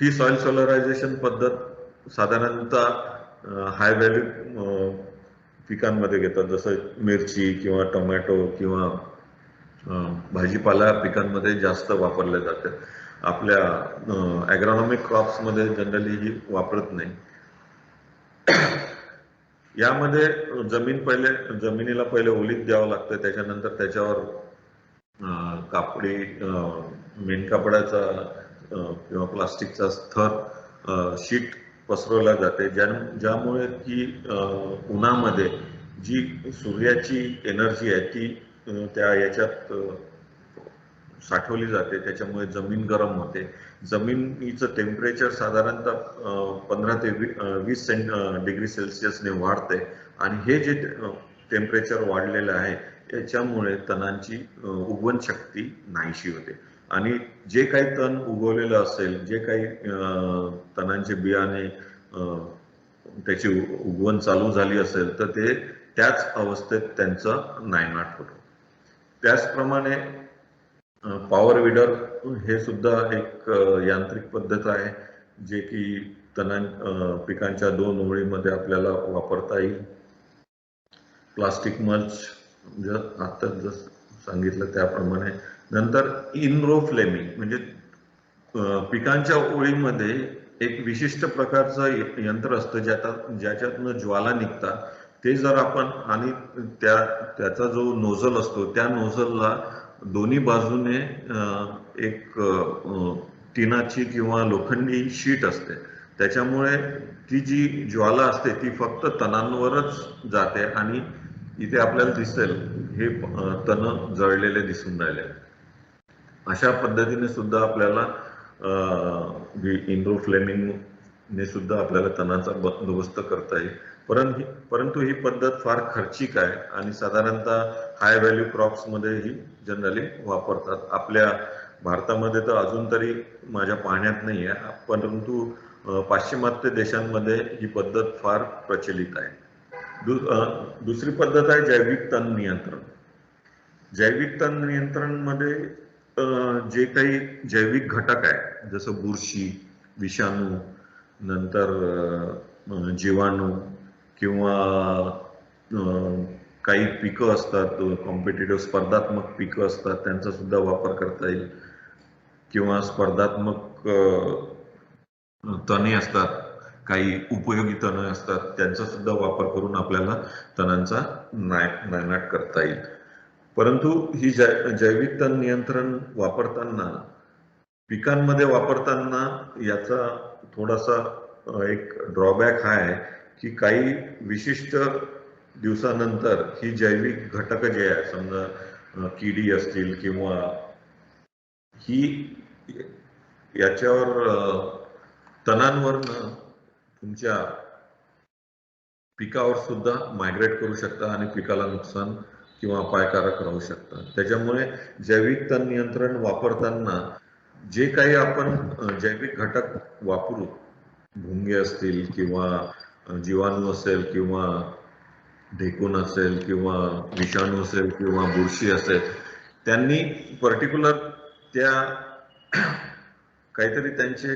ही सॉइल सोलरायझेशन पद्धत साधारणतः हाय व्हॅल्यू पिकांमध्ये घेतात, जसं मिरची किंवा टोमॅटो किंवा भाजीपाला पिकांमध्ये जास्त वापरले जाते. आपल्या ॲग्रॉनॉमिक क्रॉप्समध्ये जनरली ही वापरत नाही. यामध्ये जमिनीला पहिले ओलीत द्यावं लागतं, त्याच्यानंतर त्याच्यावर कापडी मेणकापडाचा किंवा प्लास्टिकचा थर शीट पसरवला जाते, ज्यामुळे की उन्हामध्ये जी सूर्याची एनर्जी आहे ती त्या याच्यात साठवली जाते, त्याच्यामुळे जमीन गरम होते. जमिनीचं टेम्परेचर साधारणतः 15 ते 20 डिग्री सेल्सिअसने वाढते आणि हे जे टेम्परेचर वाढलेलं आहे याच्यामुळे तणांची उगवण शक्ती नाहीशी होते आणि जे काही तण उगवलेलं असेल, जे काही तणांचे बियाणे त्याची उगवण चालू झाली असेल तर ते त्याच अवस्थेत त्यांचं नायनाट होतं. त्याचप्रमाणे पॉवर विडर हे सुद्धा एक यांत्रिक पद्धत आहे, जे की पिकांच्या 2 ओळीमध्ये आपल्याला वापरता येईल. प्लास्टिक मल्च आता जसं सांगितलं त्याप्रमाणे. नंतर इन रो फ्लेमिंग म्हणजे पिकांच्या ओळीमध्ये एक विशिष्ट प्रकारचं यंत्र असतं ज्याच्यातनं ज्वाला निघतात. ते जर आपण आणि त्याचा जो नोझल असतो त्या नोझलला दोन्ही बाजूने एक टिनाची किंवा लोखंडी शीट असते, त्याच्यामुळे ती जी ज्वाला असते ती फक्त तणांवरच जाते आणि इथे आपल्याला दिसेल हे तण जळलेले दिसून राहिले. अशा पद्धतीने सुद्धा आपल्याला इनडोर फ्लेमिंगने सुद्धा आपल्याला तणाचा बंदोबस्त करता येईल. परंतु ही पद्धत फार खर्चिक आहे आणि साधारणतः हाय व्हॅल्यू क्रॉप्स मध्ये ही जनरली वापरतात. आपल्या भारतामध्ये तर अजून तरी माझ्या पाहण्यात नाही आहे, परंतु पाश्चिमात्य देशांमध्ये ही पद्धत फार प्रचलित आहे. दुसरी पद्धत आहे जैविक तण नियंत्रण. जैविक तण नियंत्रण मध्ये जे काही जैविक घटक आहे, जसं बुरशी, विषाणू, नंतर जीवाणू किंवा काही पिकं असतात, कॉम्पिटिटिव्ह स्पर्धात्मक पिकं असतात, त्यांचा सुद्धा वापर करता येईल. किंवा स्पर्धात्मक तणे असतात, काही उपयोगी तणे असतात, त्यांचा सुद्धा वापर करून आपल्याला तणांचा नायनाट करता येईल. परंतु ही जैविक तण नियंत्रण वापरताना, पिकांमध्ये वापरताना याचा थोडासा एक ड्रॉबॅक हा आहे की काही विशिष्ट दिवसानंतर ही जैविक घटक जे आहे, समजा किडी असतील किंवा ही याच्यावर तणांवरनं तुमच्या पिकावर सुद्धा मायग्रेट करू शकता आणि पिकाला नुकसान किंवा अपायकारक राहू शकतात. त्याच्यामुळे जैविक तण नियंत्रण वापरताना जे काही आपण जैविक घटक वापरू, भुंगे असतील किंवा जीवाणू असेल किंवा ढेकूण असेल किंवा विषाणू असेल किंवा बुरशी असेल, त्यांनी पर्टिक्युलर त्या काहीतरी त्यांचे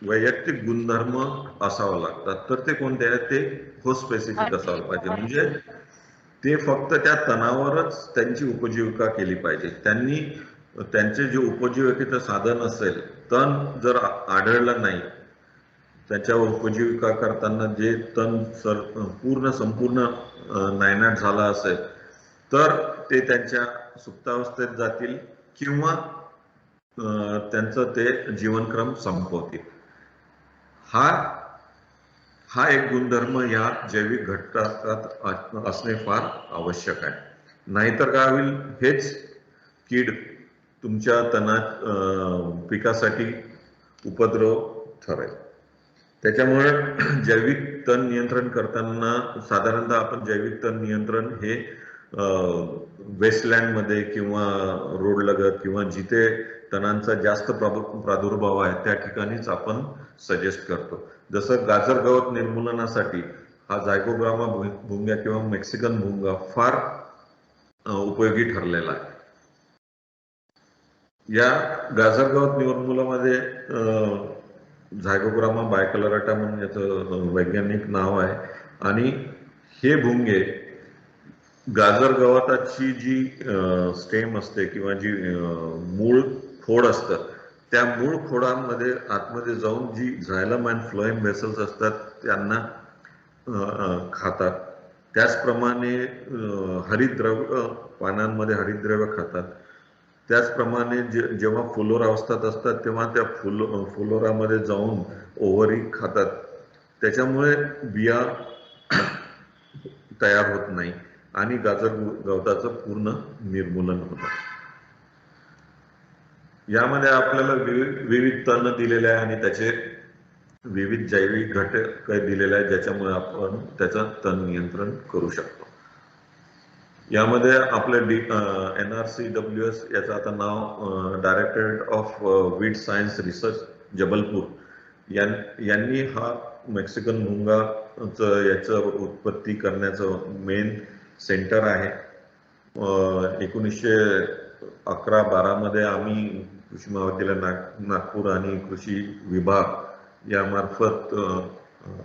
वैयक्तिक गुणधर्म असावा लागतात. तर ते कोणते आहेत? ते हो स्पेसिफिक असावं पाहिजे. म्हणजे ते फक्त त्या तणावरच त्यांची उपजीविका केली पाहिजे. त्यांनी त्यांचे जे उपजीविकेचं साधन असेल, तण जर आढळलं नाही, त्याच्यावर उपजीविका करताना जे तण संपूर्ण नायनाट झाला असेल, तर ते त्यांच्या सुप्तावस्थेत जातील किंवा त्यांचं ते जीवनक्रम संपवतील. हा एक गुणधर्म या जैविक घटकात असणे फार आवश्यक आहे. नाहीतर काय होईल, हेच कीड तुमच्या पिकासाठी उपद्रव ठरेल. त्याच्यामुळे जैविक तण नियंत्रण करताना साधारणतः आपण जैविक तण नियंत्रण हे वेस्टलँड मध्ये किंवा रोड लगत किंवा जिथे तणांचा जास्त प्रादुर्भाव आहे त्या ठिकाणीच आपण सजेस्ट करतो. जसं गाजर गवत निर्मूलनासाठी हा जायगोग्रामा भुंगा किंवा मेक्सिकन भुंगा फार उपयोगी ठरलेला आहे. या गाजर गवत निर्मूलनामध्ये झायगोग्रामा बायकलराटा म्हणून याचं वैज्ञानिक नाव आहे आणि हे भुंगे गाजर गवताची जी स्टेम असते किंवा जी मूळ खोड असतं त्या मूळ खोडांमध्ये आतमध्ये जाऊन जी झायलम अँड फ्लोएम व्हेसल्स असतात त्यांना खातात. त्याचप्रमाणे हरितद्रव्य पानांमध्ये हरितद्रव्य खातात. त्याचप्रमाणे जेव्हा फुलोरा अवस्थेत असतात तेव्हा त्या फुलोरामध्ये जाऊन ओव्हरी खातात. त्याच्यामुळे बिया तयार होत नाही आणि गाजर गवताचं पूर्ण निर्मूलन होतं. यामध्ये आपल्याला विविध तण दिलेले आहे आणि त्याचे विविध जैविक घटक दिलेले आहेत ज्याच्यामुळे आपण त्याचं तण नियंत्रण करू शकतो. यामध्ये आपलं NRCWS याचं आता नाव directorate of weed science research Jabalpur यांनी हा मेक्सिकन भुंगाचं याचं उत्पत्ती करण्याचं मेन सेंटर आहे. 1911-12 मध्ये आम्ही कृषी महाविद्यालय नागपूर आणि कृषी विभाग यामार्फत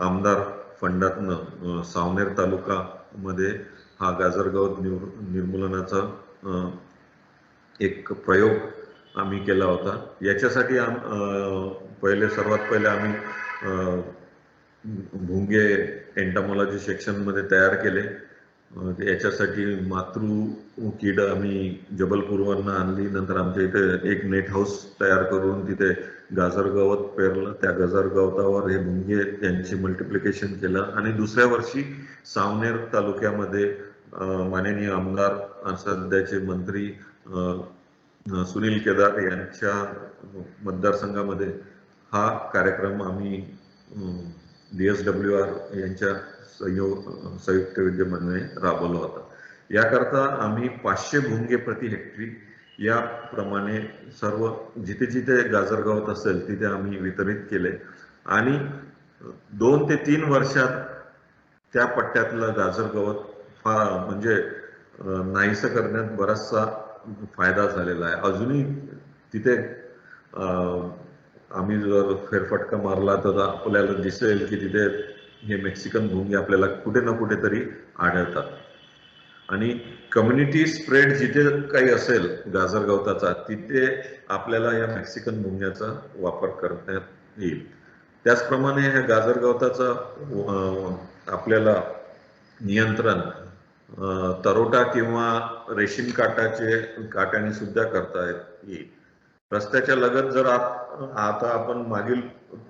आमदार फंडातनं सावनेर तालुका मध्ये हा गाजर गवत निर्मूलनाचा एक प्रयोग आम्ही केला होता. याच्यासाठी सर्वात पहिले आम्ही भुंगे एंटामॉलॉजी सेक्शन मध्ये तयार केले. याच्यासाठी मातृ कीड आम्ही जबलपूरवरनं आणली. नंतर आमच्या इथे एक नेट हाऊस तयार करून तिथे गाजर गवत पेरलं. त्या गाजर गवतावर हे भुंगे यांची मल्टिप्लिकेशन केलं आणि दुसऱ्या वर्षी सावनेर तालुक्यामध्ये माननीय आमदार सध्याचे मंत्री सुनील केदार यांच्या मतदारसंघामध्ये हा कार्यक्रम आम्ही DSWR यांच्या संयुक्त विद्यमाने राबवला होता. याकरता आम्ही 500 भुंगे प्रति हेक्टरी याप्रमाणे सर्व जिथे जिथे गाजर गवत असेल तिथे आम्ही वितरित केले आणि 2 ते 3 वर्षात त्या पट्ट्यातलं गाजर गवत म्हणजे नाहीसं करण्यात बराचसा फायदा झालेला आहे. अजूनही तिथे आम्ही जर फेरफटका मारला तर आपल्याला दिसेल की तिथे हे मेक्सिकन भुंगे आपल्याला कुठे ना कुठेतरी आढळतात आणि कम्युनिटी स्प्रेड जिथे काही असेल गाजर गवताचा तिथे आपल्याला या मेक्सिकन भुंग्याचा वापर करण्यात येईल. त्याचप्रमाणे ह्या गाजर गवताचा आपल्याला नियंत्रण तरोटा किंवा रेशीम काट्याने सुद्धा करता येईल. रस्त्याच्या लगत जर आता आपण मागील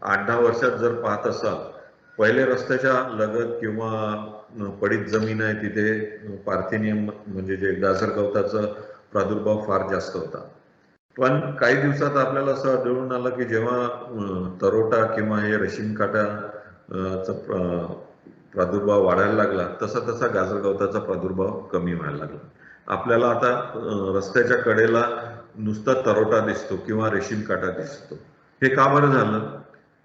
8-10 वर्षात जर पाहत असाल, पहिले रस्त्याच्या लगत किंवा पडीत जमीन आहे तिथे पार्थिनियम म्हणजे जे गाजर गवताचा प्रादुर्भाव फार जास्त होता. पण काही दिवसात आपल्याला असं आढळून आलं की जेव्हा तरोटा किंवा हे रेशीम काट्याचा प्रादुर्भाव वाढायला लागला तसा तसा गाजर गवताचा प्रादुर्भाव कमी व्हायला लागला. आपल्याला आता रस्त्याच्या कडेला नुसता तरोटा दिसतो किंवा रेशीम काटा दिसतो. हे का बरं झालं?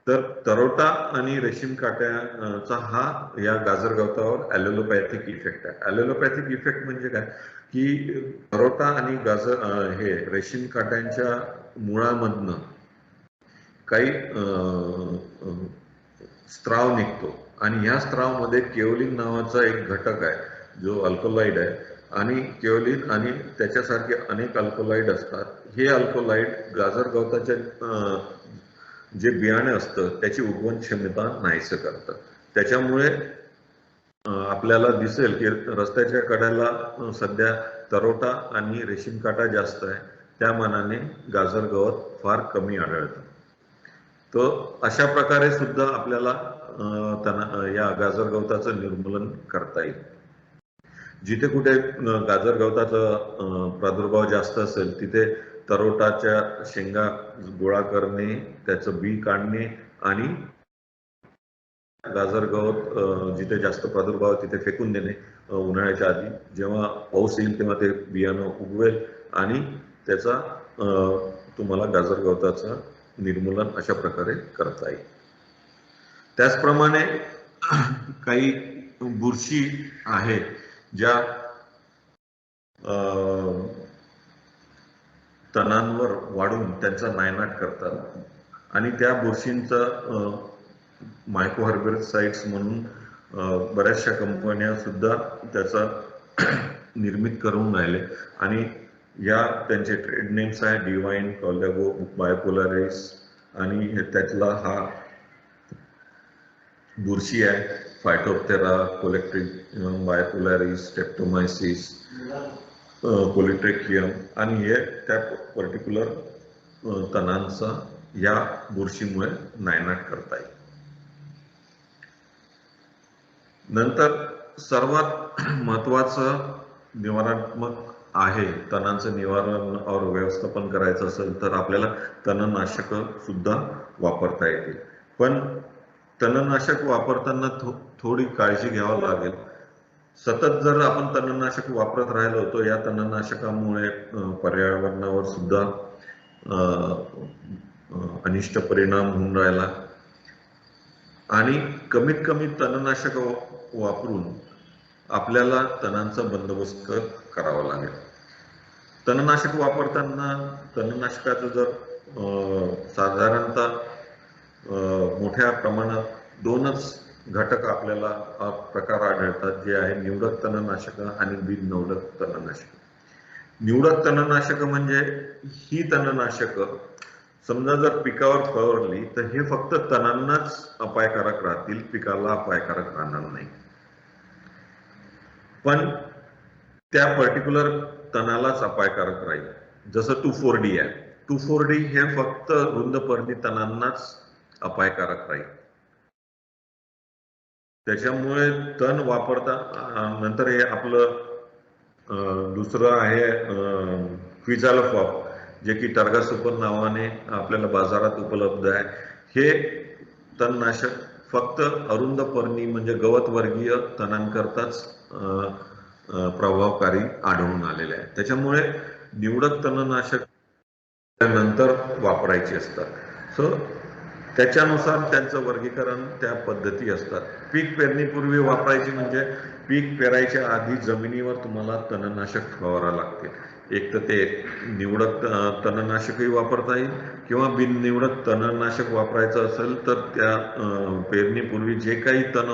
तर तरोटा आणि रेशीम काट्याचा हा या गाजर गवतावर ॲलोपॅथिक इफेक्ट आहे. ॲलोपॅथिक इफेक्ट म्हणजे काय की तरोटा आणि हे रेशीम काट्यांच्या मुळामधनं काही स्त्राव निघतो आणि ह्या स्त्रावमध्ये केओलिन नावाचा एक घटक आहे जो अल्कोलाइड आहे आणि केओलिन आणि त्याच्यासारखे अनेक अल्कोलाइड असतात. हे अल्कोलाइड गाजर गवताच्या जे बियाणे असतं त्याची उगवण क्षमता नाहीसं करतात. त्याच्यामुळे आपल्याला दिसेल की रस्त्याच्या कड्याला सध्या तरोटा आणि रेशीम काटा जास्त आहे, त्या मानाने गाजर गवत फार कमी आढळतं. तर अशा प्रकारे सुद्धा आपल्याला या गाजर गवताचं निर्मूलन करता येईल. जिथे कुठे गाजर गवताचा प्रादुर्भाव जास्त असेल तिथे तरोटाच्या शेंगा गोळा करणे, त्याचं बी काढणे आणि गाजर गवत जिथे जास्त प्रादुर्भाव तिथे फेकून देणे उन्हाळ्याच्या आधी. जेव्हा पाऊस येईल तेव्हा ते बियाणं उगवेल आणि त्याचा तुम्हाला गाजर गवताचं निर्मूलन अशा प्रकारे करता येईल. त्याचप्रमाणे काही बुरशी आहे ज्या तणांवर वाढून त्यांचा नायनाट करतात आणि त्या बुरशींचा मायक्रोहर्बिसाइड्स म्हणून बऱ्याचशा कंपन्या सुद्धा त्याचा निर्मित करून राहिले आणि या त्यांचे ट्रेड नेम्स आहे डिवाइन, कॉलॅगो, बायोपोलारिस आणि त्यातला हा बुरशी आहे फायटोप्टेरा, कोलेक्ट्रिक बायोपोलारिस, स्ट्रेप्टोमायसिस, कोलिट्रेकियम आणि हे त्या पर्टिक्युलर तणांचा या बुरशीमुळे नायनाट करता येईल. नंतर सर्वात महत्वाचं निवारणात्मक आहे तणांचं निवारण और व्यवस्थापन करायचं असेल तर आपल्याला तणनाशक सुद्धा वापरता येतील. पण तणनाशक वापरताना थोडी काळजी घ्यावी लागेल. सतत जर आपण तणनाशक वापरत राहिलो तर या तणनाशकामुळे पर्यावरणावर सुद्धा अनिष्ट परिणाम होऊन राहिला आणि कमीत कमी तणनाशक वापरून आपल्याला तणांचा बंदोबस्त करावा लागेल. तणनाशक वापरताना तणनाशकाचं जर साधारणतः मोठ्या प्रमाणात दोनच घटक आपल्याला प्रकार आढळतात, जे आहे निवडक तणनाशक आणि बिननिवडक तणनाशक. निवडक तणनाशक म्हणजे ही तणनाशक समजा जर पिकावर फवारली तर हे फक्त तणांनाच अपायकारक राहतील, पिकाला अपायकारक राहणार नाही. पण त्या पर्टिक्युलर तणालाच अपायकारक राहील. जसं 2,4-D आहे. 2,4-D हे फक्त रुंदपर्णी तणांनाच अपायकारक राहील. त्याच्यामुळे तण वापरता नंतर हे आपलं दुसरं आहे क्विझालोफॉप, जे की टर्गा सुपर नावाने आपल्याला बाजारात उपलब्ध आहे. हे तणनाशक फक्त अरुंद पर्णी म्हणजे गवतवर्गीय तणांकरताच प्रभावकारी आढळून आलेले आहे. त्याच्यामुळे निवडक तणनाशक नंतर वापरायची असतात. सो त्याच्यानुसार त्यांचं वर्गीकरण त्या पद्धती असतात. पीक पेरणीपूर्वी वापरायची म्हणजे पीक पेरायच्या आधी जमिनीवर तुम्हाला तणनाशक फवारावं लागते. एक तर ते निवडक तणनाशकही वापरता येईल किंवा बिननिवडक तणनाशक वापरायचं असेल तर त्या पेरणीपूर्वी जे काही तण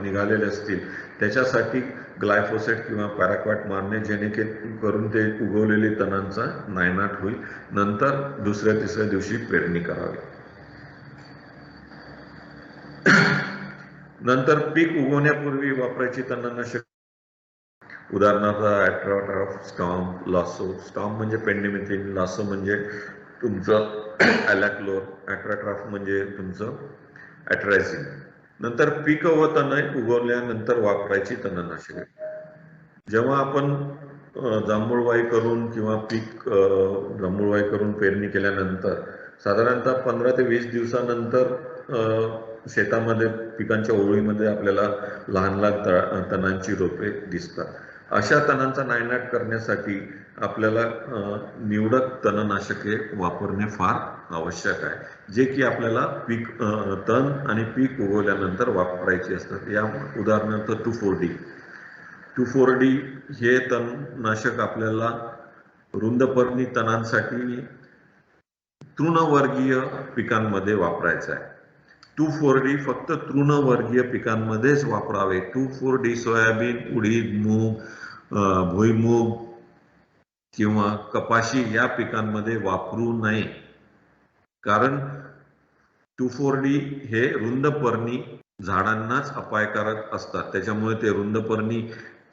निघालेले असतील त्याच्यासाठी ग्लायफोसेट किंवा पॅराक्वाट मारणे, जेणेकरून ते उगवलेले तणांचा नायनाट होईल. नंतर दुसऱ्या तिसऱ्या दिवशी पेरणी करावी. नंतर पीक उगवण्यापूर्वी वापरायची तणनाशक उदाहरणार्थ ॲट्राट्राफ, स्टॉम, लासो. स्टॉम म्हणजे पेंडिमिथिन, लासो म्हणजे तुमचं ॲलॅक्लोर, ॲट्राट्राफ म्हणजे तुमचं ॲट्रायझिन. नंतर पीक व तण उगवल्यानंतर वापरायची तणनाशके. जेव्हा आपण जांभूळवाई करून किंवा पीक जांभूळवाई करून पेरणी केल्यानंतर साधारणतः 15 ते 20 दिवसानंतर शेतामध्ये पिकांच्या ओळीमध्ये आपल्याला लहान लहान तणांची रोपे दिसतात. अशा तणांचा नायनाट करण्यासाठी आपल्याला निवडक तणनाशके वापरणे फार आवश्यक आहे, जे की आपल्याला पीक तण आणि पीक उगवल्यानंतर वापरायचे असतात. या उदाहरणार्थ 2,4-D. 2,4-D हे तणनाशक आपल्याला रुंदपर्णी तणांसाठी तृणवर्गीय पिकांमध्ये वापरायचं आहे. 2,4-D फक्त तृणवर्गीय पिकांमध्येच वापरावे. 2,4-D सोयाबीन, उडीद, मूग, भुईमूग किंवा कपाशी या पिकांमध्ये वापरू नये. कारण 2,4-D हे रुंदपर्णी झाडांनाच अपायकारक असतात. त्याच्यामुळे ते रुंदपर्णी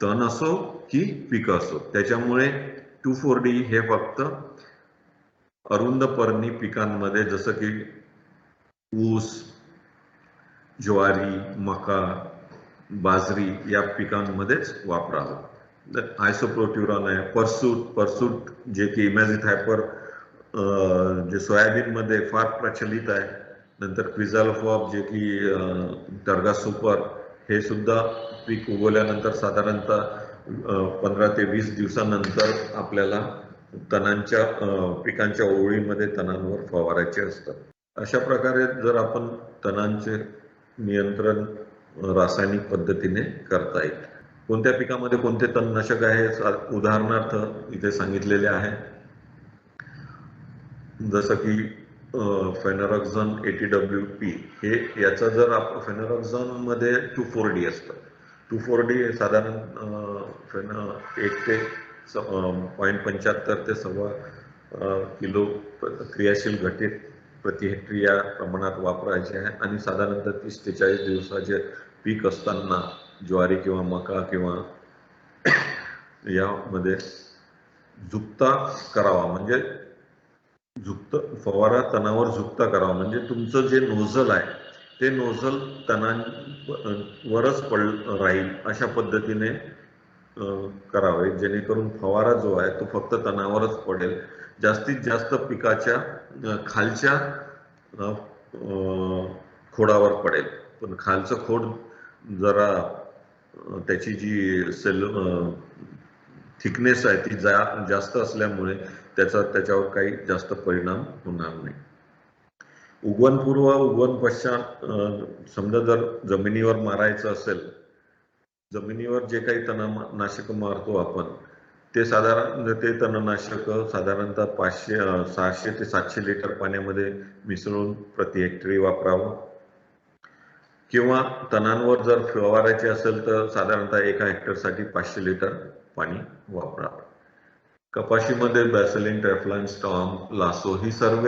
तण असो की पीक असो, त्याच्यामुळे 2,4-D हे फक्त अरुंदपर्णी पिकांमध्ये जसं की ऊस, ज्वारी, मका, बाजरी या पिकांमध्येच वापरावं. आयसोप्रोट्युरॉन आहे, परसूट जे की इमॅझिथायपर जे सोयाबीनमध्ये फार प्रचलित आहे. नंतर क्विझालोफॉप जे की टर्गा सुपर, हे सुद्धा पीक उगवल्यानंतर साधारणतः 15 ते 20 दिवसानंतर आपल्याला तणांच्या पिकांच्या ओळीमध्ये तणांवर फवारायचे असतात. अशा प्रकारे जर आपण तणांचे नियंत्रण रासायनिक पद्धतीने करता येईल. कोणत्या पिकामध्ये कोणते तणनाशक आहे उदाहरणार्थ इथे सांगितलेले आहे. जसं की फेनोरॉक्झोन 80WP हे याचा जर आपण फेनोरॉक्झोन मध्ये 2,4-D असतं. 2,4-D साधारण 1 ते 0.75 ते 1.25 किलो क्रियाशील घटित प्रति हेक्टरी या प्रमाणात वापरायचे आहे आणि साधारणतः 30 ते 40 दिवसाचे पीक असताना ज्वारी किंवा मका किंवा यामध्ये झुकता करावा. म्हणजे फवारा तणावर झुकता करावा, म्हणजे तुमचं जे नोझल आहे ते नोझल तणांवरच राहील अशा पद्धतीने करावे, जेणेकरून फवारा जो आहे तो फक्त तणावरच पडेल. जास्तीत जास्त पिकाच्या खालच्या खोडावर पडेल. पण खालचं खोड जरा त्याची जी थिकनेस आहे ती जास्त असल्यामुळे त्याच्यावर काही जास्त परिणाम होणार नाही. उगवणपूर्व उगवण पश्चात समजा जर जमिनीवर मारायचं असेल, जमिनीवर जे काही तणनाशक मारतो आपण ते तणनाशक साधारणतः 600 ते 700 लिटर पाण्यामध्ये मिसळून प्रति हेक्टरी वापरावं. किंवा तणांवर जर फवारायचे असेल तर साधारणतः 1 हेक्टरसाठी 500 लिटर पाणी वापरावं. कपाशीमध्ये बॅसिलिन, ट्रेफ्लाइन, स्टॉर्म, लासो ही सर्व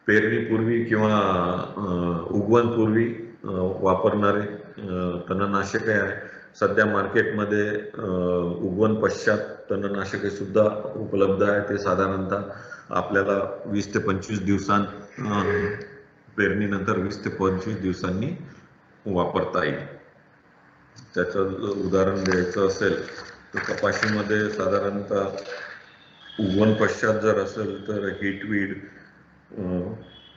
पेरणीपूर्वी किंवा उगवणपूर्वी वापरणारे तणनाशके आहे. सध्या मार्केटमध्ये उगवण पश्चात तणनाशके सुद्धा उपलब्ध आहे. ते साधारणतः आपल्याला 20 ते 25 पेरणीनंतर 20 ते 25 दिवसांनी वापरता येईल. त्याचं उदाहरण द्यायचं असेल तर कपाशीमध्ये साधारणतः उगवण पश्चात जर असेल तर हिटवीड,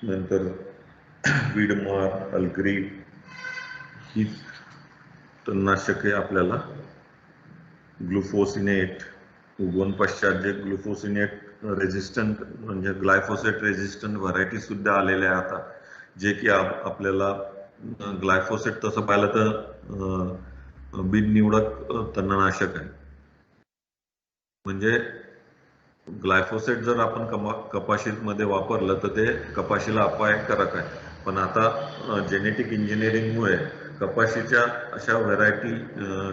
नंतर वीडमार, अल्ग्री ही तणनाशके आपल्याला ग्लुफोसिनेट, उगवण पश्चात जे ग्लुफोसिनेट रेजिस्टंट म्हणजे ग्लायफोसेट रेजिस्टंट व्हरायटी सुद्धा आलेल्या आहेत आता, जे की आपल्याला ग्लायफोसेट तसं पाहिलं तर बिननिवडक तणनाशक आहे. म्हणजे ग्लायफोसेट जर आपण कपाशीमध्ये वापरलं तर ते कपाशीला अपायकारक आहे. पण आता जेनेटिक इंजिनिअरिंगमुळे कपाशीच्या अशा व्हरायटी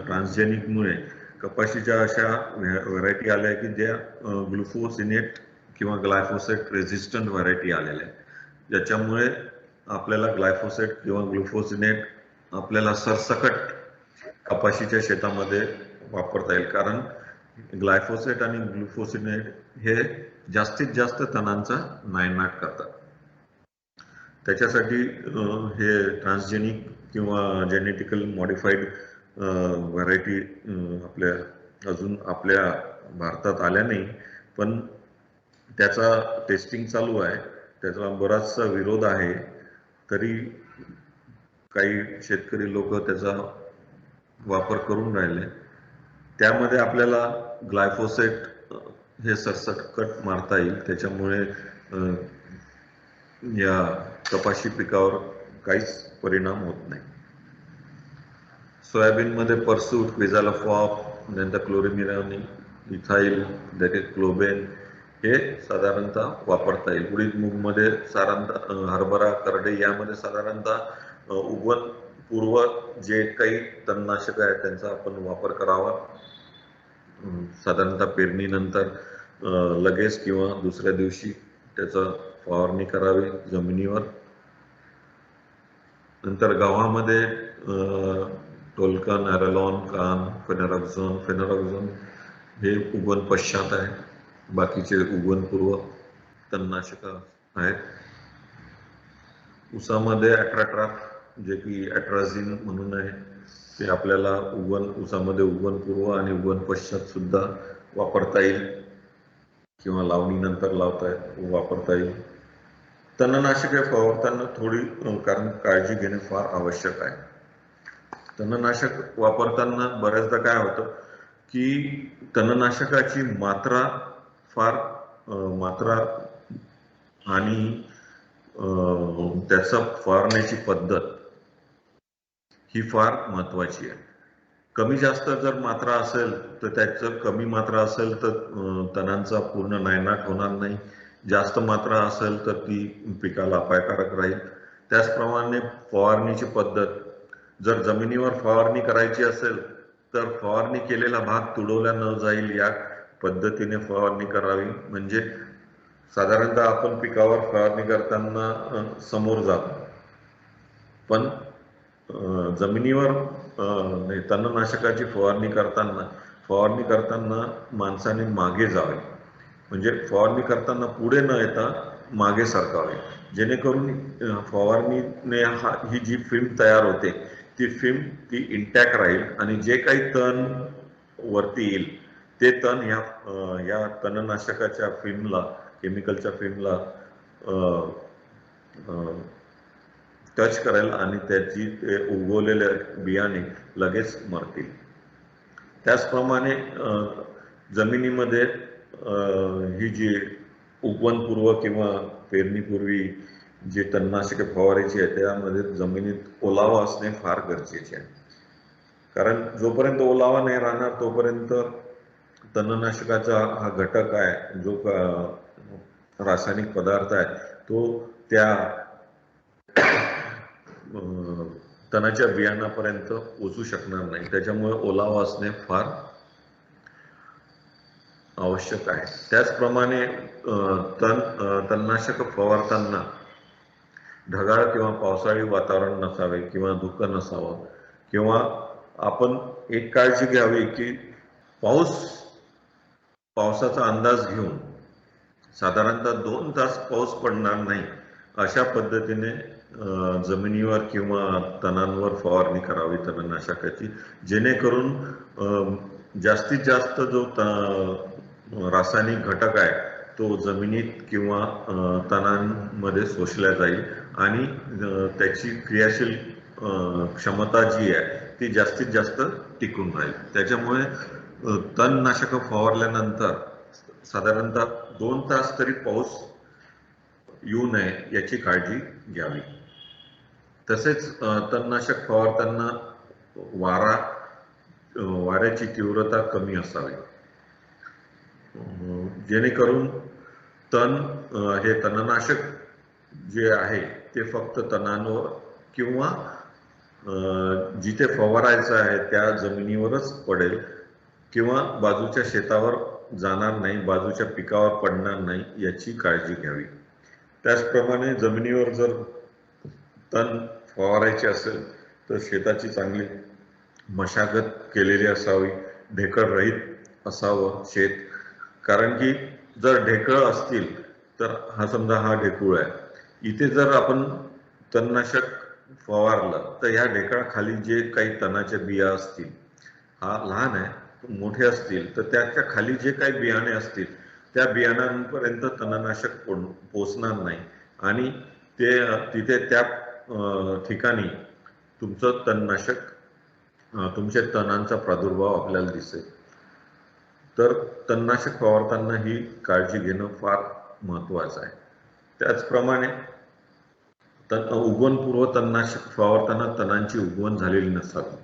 ट्रान्सजेनिकमुळे कपाशीच्या अशा व्हरायटी आल्या की ज्या ग्लुफोसिनेट किंवा ग्लायफोसेट रेजिस्टंट व्हरायटी आलेल्या आहेत, ज्याच्यामुळे आपल्याला ग्लायफोसेट किंवा ग्लुफोसिनेट आपल्याला सरसकट कपाशीच्या शेतामध्ये वापरता येईल. कारण ग्लायफोसेट आणि ग्लुफोसिनेट हे जास्तीत जास्त तणांचा नायनाट करतात. त्याच्यासाठी हे ट्रान्सजेनिक किंवा जेनेटिकल मॉडिफाईड व्हरायटी अजून आपल्या भारतात आल्या नाही, पण त्याचा टेस्टिंग चालू आहे. त्याचा बराचसा विरोध आहे, तरी काही शेतकरी लोक त्याचा वापर करून राहिले. त्यामध्ये आपल्याला ग्लायफोसेट हे सरसकट मारता येईल. त्याच्यामुळे या कपाशी पिकावर काहीच परिणाम होत नाही. सोयाबीनमध्ये परसूट, क्विझालोफॉप, नंतर क्लोरिमिरानी, इथाइल, क्लोबेन हे साधारणतः वापरता येईल. उडीद मूगमध्ये साधारणतः हरभरा, करडई यामध्ये साधारणतः उगवण पूर्व जे काही तणनाशक आहे त्यांचा आपण वापर करावा. साधारणतः पेरणीनंतर लगेच किंवा दुसऱ्या दिवशी त्याचा फवारणी करावी जमिनीवर. नंतर गव्हामध्ये टोल्कन, ॲरलॉन, कान, फेनोरॉक्झोन हे उगवण पश्चात आहे. बाकीचे उगवणपूर्व तणनाशक आहेत. ऊसामध्ये ॲट्राट्राफ जे की ॲट्राझिन म्हणून आहे, ते आपल्याला ऊसामध्ये उगवणपूर्व आणि उगवण पश्चात सुद्धा वापरता येईल किंवा लावणीनंतर वापरता येईल. तणनाशके फवारताना थोडी कारण काळजी घेणे फार आवश्यक आहे. तणनाशक वापरताना बऱ्याचदा काय होतं की तणनाशकाची मात्रा आणि त्याचा फवारण्याची पद्धत ही फार महत्वाची आहे. कमी जास्त जर मात्रा असेल तर तणांचा पूर्ण नायनाट होणार नाही. जास्त मात्रा असेल तर ती पिकाला अपायकारक राहील. त्याचप्रमाणे फवारणीची पद्धत, जर जमिनीवर फवारणी करायची असेल तर फवारणी केलेला भाग तुडवला न जाईल या पद्धतीने फवारणी करावी. म्हणजे साधारणतः आपण पिकावर फवारणी करताना समोर जातो, पण जमिनीवर तणनाशकाची फवारणी करताना माणसाने मागे जावे. म्हणजे फवारणी करताना पुढे न येता मागे सरकावे, जेणेकरून फवारणीने ही जी फिल्म तयार होते ती फिल्म ती इंटॅक्ट राहील आणि जे काही तण वरती येईल ते तण या तणनाशकाच्या फिल्मला, केमिकलच्या फिल्मला टच करेल आणि त्याची उगवलेले बियाणे लगेच मरतील. त्याचप्रमाणे जमिनीमध्ये ही जी उगवणपूर्व किंवा पेरणीपूर्वी जी तणनाशके फवारायची आहे त्यामध्ये जमिनीत ओलावा असणे फार गरजेचे आहे. कारण जोपर्यंत ओलावा नाही राहणार तोपर्यंत तणनाशकाचा हा घटक आहे, जो रासायनिक पदार्थ आहे, तो त्या तणाच्या बियाणापर्यंत पोचू शकणार नाही. त्याच्यामुळे ओलावा असणे फार आवश्यक आहे. त्याचप्रमाणे तणनाशक फवारताना ढगाळ किंवा पावसाळी वातावरण नसावे किंवा धुकं नसावं, किंवा आपण एक काळजी घ्यावी की पावसाचा अंदाज घेऊन साधारणतः 2 तास पाऊस पडणार नाही अशा पद्धतीने जमिनीवर किंवा तणांवर फवारणी करावी तणनाशकाची, जेणेकरून जास्तीत जास्त जो रासायनिक घटक आहे तो जमिनीत किंवा तणांमध्ये शोषला जाईल आणि त्याची क्रियाशील क्षमता जी आहे ती जास्तीत जास्त टिकून राहील. त्याच्यामुळे तणनाशक फवारल्यानंतर साधारणतः 2 तास तरी पाऊस येऊ नये याची काळजी घ्यावी. तसेच तणनाशक फवारताना वाऱ्याची तीव्रता कमी असावी, जेणेकरून हे तणनाशक जे आहे ते फक्त तणांवर किंवा जिथे फवारायचं आहे त्या जमिनीवरच पडेल किंवा बाजूच्या शेतावर जाणार नाही, बाजूच्या पिकावर पडणार नाही याची काळजी घ्यावी. त्याचप्रमाणे जमिनीवर जर तण फवारायचे असेल तर शेताची चांगली मशागत केलेली असावी, ढेकळ रहित असावं शेत. कारण की जर ढेकळ असतील तर हा ढेकूळ आहे, इथे जर आपण तणनाशक फवारलं तर ह्या ढेकळाखाली जे काही तणाच्या बिया असतील, हा लहान आहे, मोठे असतील तर त्याच्या खाली जे काही बियाणे असतील त्या बियाणांपर्यंत तणनाशक पोचणार नाही आणि तिथे त्या ठिकाणी तुमचं तणनाशक, तुमच्या तणांचा प्रादुर्भाव आपल्याला दिसेल. तर तणनाशक फवारताना ही काळजी घेणं फार महत्वाचं आहे. त्याचप्रमाणे उगवणपूर्व तणनाशक फवारताना तणांची उगवण झालेली नसावी.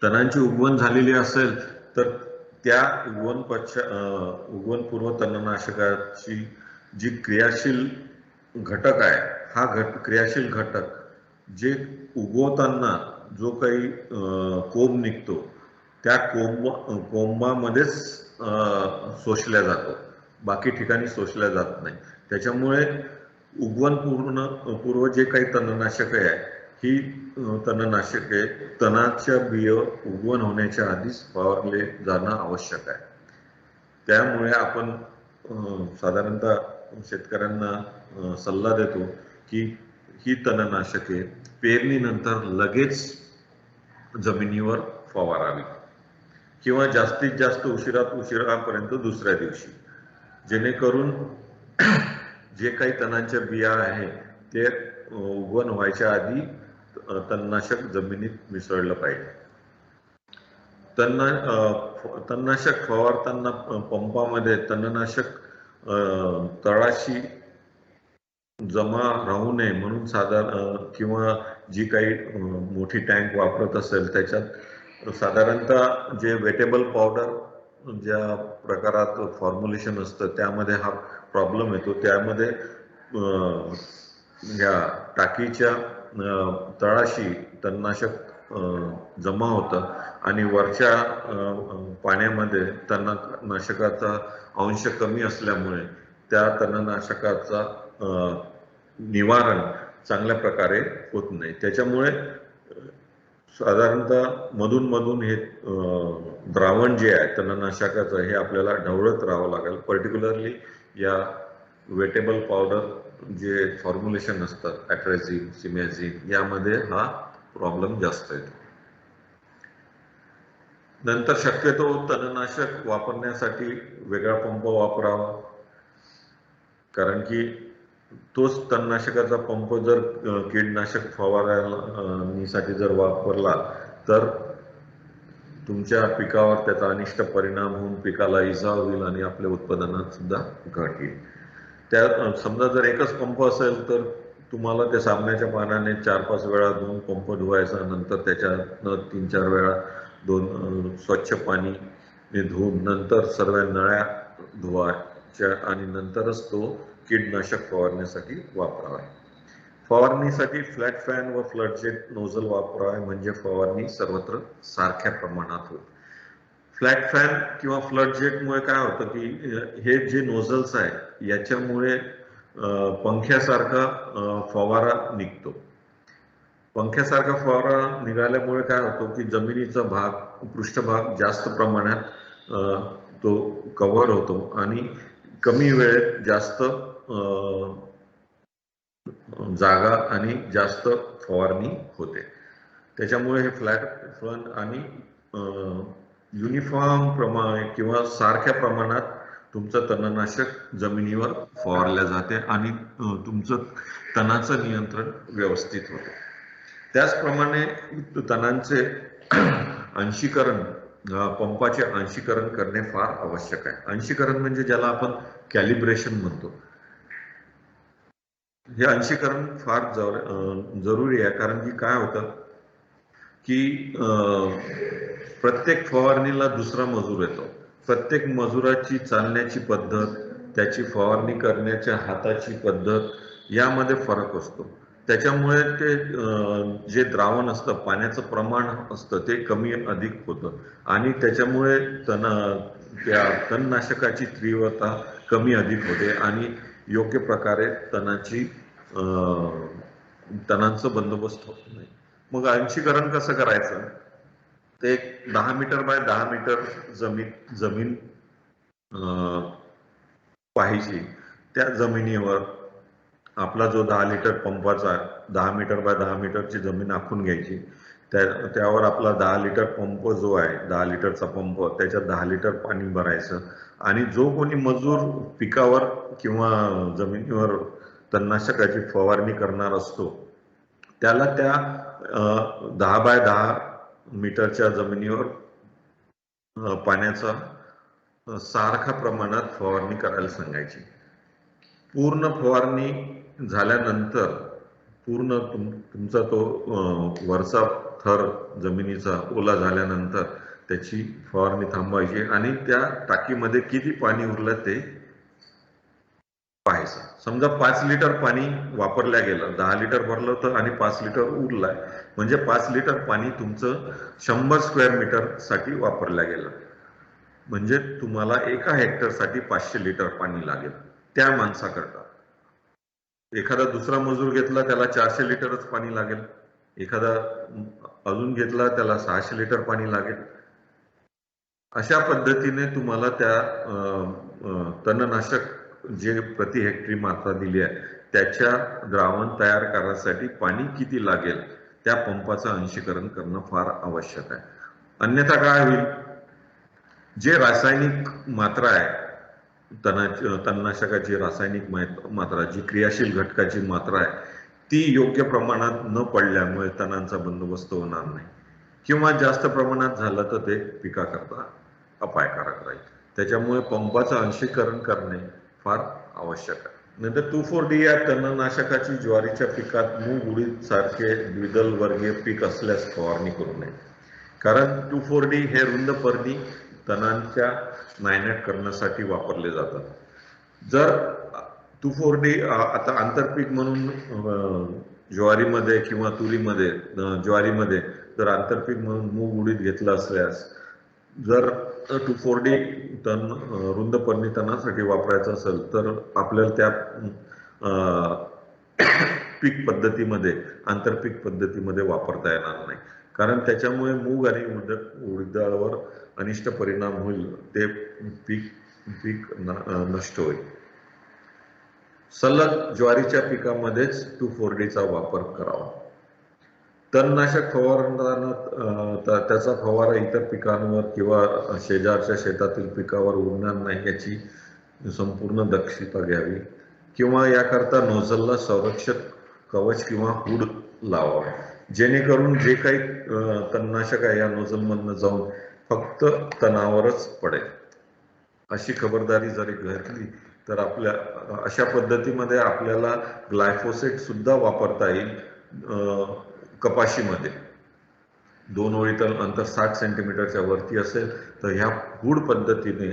तणांची उगवण झालेली असेल तर त्या उगवणपूर्व तणनाशकाची जी क्रियाशील घटक आहे, हा क्रियाशील घटक जे उगवताना जो काही कोंब निघतो त्या कोंबामध्येच शोषल्या जातो, बाकी ठिकाणी शोषल्या जात नाही. त्याच्यामुळे पूर्व जे काही तणनाशके आहे ही तणनाशके तणाच्या बिय उगवण होण्याच्या आधीच फवारले जाणं आवश्यक आहे. त्यामुळे आपण साधारणतः शेतकऱ्यांना सल्ला देतो की ही तणनाशके पेरणीनंतर लगेच जमिनीवर फवारावी किंवा जास्तीत जास्त उशिरापर्यंत दुसऱ्या दिवशी, जेणेकरून जे काही तणांच्या बिया आहेत ते उगवण व्हायच्या आधी तणनाशक जमिनीत मिसळलं पाहिजे. तणनाशक फवारताना पंपामध्ये तणनाशक तळाशी जमा राहू नये म्हणून किंवा जी काही मोठी टँक वापरत असेल त्याच्यात साधारणतः जे वेटेबल पावडर ज्या प्रकारात फॉर्म्युलेशन असतं त्यामध्ये हा प्रॉब्लेम येतो, त्यामध्ये या टाकीच्या तळाशी तणनाशक जमा होतं आणि वरच्या पाण्यामध्ये तणनाशकाचा अंश कमी असल्यामुळे त्या तणनाशकाचा निवारण चांगल्या प्रकारे होत नाही. त्याच्यामुळे साधारणतः मधून हे द्रावण जे आहे तणनाशकाचं हे आपल्याला ढवळत राहावं लागेल. पर्टिक्युलरली या वेटेबल पावडर जे फॉर्म्युलेशन असतात ॲट्रेझिन, सिमॅझिन, यामध्ये हा प्रॉब्लेम जास्त येतो. नंतर शक्यतो तणनाशक वापरण्यासाठी वेगळा पंप वापरावा, कारण की तोच तणनाशकाचा पंप जर कीडनाशक फवारणीसाठी जर वापरला तर तुमच्या पिकावर त्याचा अनिष्ट परिणाम होऊन पिकाला इजा होईल आणि आपल्या उत्पादनात सुद्धा घट येईल. त्या समजा जर एकच पंप असेल तर तुम्हाला त्या साबणाच्या पाण्याने 4-5 वेळा धुवून पंप धुवायचा, नंतर त्याच्यातनं 3-4 वेळा स्वच्छ पाणी धुवून नंतर सर्व नळ्या धुवायच्या आणि नंतरच तो कीडनाशक फवारण्यासाठी वापरावा. फवारणीसाठी फ्लॅट फॅन व फ्लड जेट नोझल वापरावे, म्हणजे फवारणी सर्वत्र सारख्या प्रमाणात होईल. फ्लॅट फॅन किंवा फ्लड जेटमुळे काय होतं की हे जे नोझल्स आहे याच्यामुळे पंख्यासारखा फवारा निघतो. पंख्यासारखा फवारा निघाल्यामुळे काय होतं की जमिनीचा भाग, पृष्ठभाग जास्त प्रमाणात तो कव्हर होतो आणि कमी वेळेत जास्त जागा आणि जास्त फवारणी होते. त्याच्यामुळे हे फ्लॅट फॅन आणि युनिफॉर्म प्रमाणे किंवा सारख्या प्रमाणात तुमचं तणनाशक जमिनीवर फवारल्या जाते आणि तुमचं तणाचं नियंत्रण व्यवस्थित होते. त्याचप्रमाणे तणांचे अंशीकरण, पंपाचे अंशीकरण करणे फार आवश्यक आहे. अंशीकरण म्हणजे ज्याला आपण कॅलिब्रेशन म्हणतो. हे अंशीकरण फार जरुरी आहे, कारण की काय होतं की प्रत्येक फवारणीला दुसरा मजूर येतो. प्रत्येक मजुराची चालण्याची पद्धत, त्याची फवारणी करण्याच्या हाताची पद्धत यामध्ये फरक असतो. त्याच्यामुळे ते जे द्रावण असतं, पाण्याचं प्रमाण असतं ते कमी अधिक होतं आणि त्याच्यामुळे त्या तणनाशकाची तीव्रता कमी अधिक होते आणि योग्य प्रकारे तणांचं बंदोबस्त होत नाही. मग अंशीकरण कसं करायचं? ते 10 मीटर बाय 10 मीटर जमीन पाहिजे. त्या जमिनीवर आपला जो 10 लिटर पंपाचा 10 मीटर बाय 10 मीटरची जमीन आखून घ्यायची. त्यावर आपला 10 लिटर पंप जो आहे, 10 लिटरचा पंप, त्याच्यात 10 लिटर पाणी भरायचं आणि जो कोणी मजूर पिकावर किंवा जमिनीवर तणनाशकाची फवारणी करणार असतो त्याला त्या 10 बाय 10 मीटरच्या जमिनीवर पाण्याचा सारख्या प्रमाणात फवारणी करायला सांगायची. पूर्ण फवारणी झाल्यानंतर पूर्ण तुमचा तो वरचा थर जमिनीचा ओला झाल्यानंतर त्याची फवारणी थांबवायची आणि त्या टाकीमध्ये किती पाणी उरलं ते पाहायचं. समजा 5 लिटर पाणी वापरल्या गेलं, 10 लिटर भरलं होतं आणि 5 लिटर उरलाय, म्हणजे 5 लिटर पाणी तुमचं 100 स्क्वेअर मीटर साठी वापरल्या गेलं, म्हणजे तुम्हाला एका हेक्टर साठी 500 लिटर पाणी लागेल त्या माणसाकरता. एखादा दुसरा मजूर घेतला त्याला 400 लिटरच पाणी लागेल, एखादा अजून घेतला त्याला 600 लिटर पाणी लागेल. अशा पद्धतीने तुम्हाला त्या तणनाशक जे प्रति हेक्टरी मात्रा दिली आहे त्याच्या द्रावण तयार करण्यासाठी पाणी किती लागेल त्या पंपाचं अंशीकरण करणं फार आवश्यक आहे. अन्यथा काय होईल, जे रासायनिक मात्रा आहे तणनाशकाची रासायनिक मात्रा, जी क्रियाशील घटकाची मात्रा आहे, ती योग्य प्रमाणात न पडल्यामुळे तणांचा बंदोबस्त होणार नाही किंवा जास्त प्रमाणात झालं तर ते पिकाकरता अपायकारक राहील. त्याच्यामुळे पंपाचं अंशीकरण करणे फार आवश्यक आहे. नंतर 2,4-D या तणनाशकाची ज्वारीच्या पिकात मूग, उडीद सारखे द्विदल वर्गीय पीक असल्यास फवारणी करू नये, कारण 2,4-D हे रुंद पर्णी तणांच्या नायनाट करण्यासाठी वापरले जातात. जर 2,4-D आता आंतरपीक म्हणून ज्वारीमध्ये किंवा तुरीमध्ये, ज्वारीमध्ये जर आंतरपीक म्हणून मूग उडीद घेतलं असल्यास, जर 2,4-D तण रुंद पर्णी तणासाठी वापरायचं असेल तर आपल्याला त्या पीक पद्धतीमध्ये, आंतरपीक पद्धतीमध्ये वापरता येणार नाही, कारण त्याच्यामुळे मूग आणि उडीदावर अनिष्ट परिणाम होईल, ते पीक नष्ट होईल. सलग ज्वारीच्या पिकामध्येच 2,4-Dचा वापर करावा. तणनाशक फवारताना त्याचा फवारा इतर पिकांवर किंवा शेजारच्या शेतातील पिकावर उडणार नाही याची संपूर्ण दक्षता घ्यावी, किंवा याकरता नोझलला संरक्षक कवच किंवा हुड लावावा, जेणेकरून जे काही तणनाशक आहे या नोझलमधनं जाऊन फक्त तणावरच पडेल. अशी खबरदारी जरी घेतली तर आपल्या अशा पद्धतीमध्ये आपल्याला ग्लायफोसेट सुद्धा वापरता येईल. कपाशीमध्ये 2 ओळीतलं अंतर 60 सेंटीमीटरच्या वरती असेल तर ह्या हुड पद्धतीने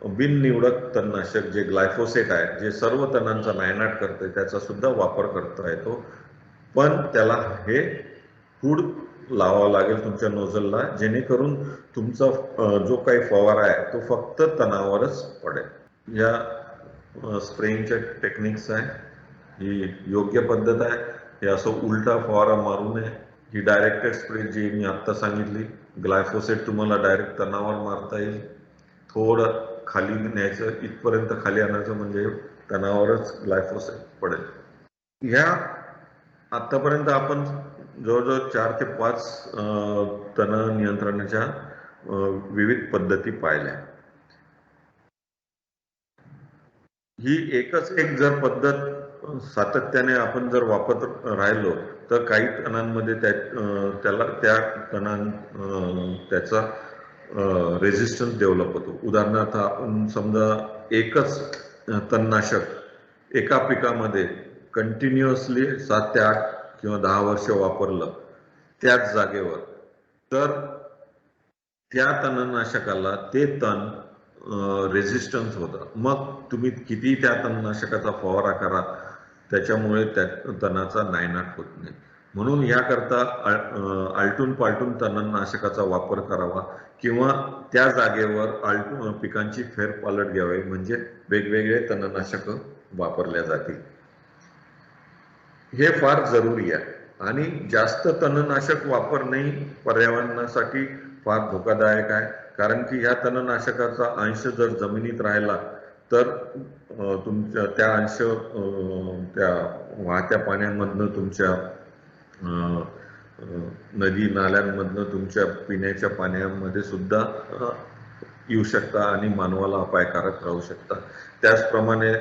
बिननिवडक तणनाशक जे ग्लायफोसेट आहे, जे सर्व तणांचा नायनाट करते, त्याचा सुद्धा वापर करता येतो. पण त्याला हे हुड लावावा लागेल तुमच्या नोझलला, जेणेकरून तुमचा जो काही फवारा आहे तो फक्त तणावरच पडेल. या स्प्रेइंगच्या टेक्निक्स आहे, ही योग्य पद्धत आहे. हे असं उलटा फवारा मारू नये. ही डायरेक्टेड स्प्रे जी मी आत्ता सांगितली, ग्लायफोसेट तुम्हाला डायरेक्ट तणावर मारता येईल, थोडं खाली न्यायचं, इथपर्यंत खाली आणायचं म्हणजे तणावरच ग्लायफोसेट पडेल. ह्या आतापर्यंत आपण जवळजवळ 4 ते 5 तण नियंत्रणाच्या विविध पद्धती पाहिल्या. ही एकच एक जर पद्धत सातत्याने आपण जर वापरत राहिलो तर काही तणांमध्ये त्याचा रेझिस्टन्स डेव्हलप होतो. उदाहरणार्थ आपण समजा एकच तणनाशक एका पिकामध्ये कंटिन्युअसली 7 ते 8 किंवा 10 वर्ष वापरलं त्याच जागेवर, तर त्या तणनाशकाला ते तण रेझिस्टन्स होतं. मग तुम्ही किती त्या तणनाशकाचा फवारा करा, त्याच्यामुळे त्या तणाचा नायनाट होत नाही. म्हणून याकरता आलटून पालटून तणनाशकाचा वापर करावा, किंवा त्या जागेवर पिकांची फेरपालट घ्यावी, म्हणजे वेगवेगळे तणनाशक वापरल्या जातील. हे फार जरुरी आहे. आणि जास्त तणनाशक वापरणे पर्यावरणासाठी फार धोकादायक आहे, कारण की ह्या तणनाशकाचा अंश जर जमिनीत राहिला तर तुमच्या त्या अंश त्या वाहत्या पाण्यामधनं, तुमच्या नदी नाल्यांमधनं तुमच्या पिण्याच्या पाण्यामध्ये सुद्धा येऊ शकता आणि मानवाला अपायकारक राहू शकता. त्याचप्रमाणे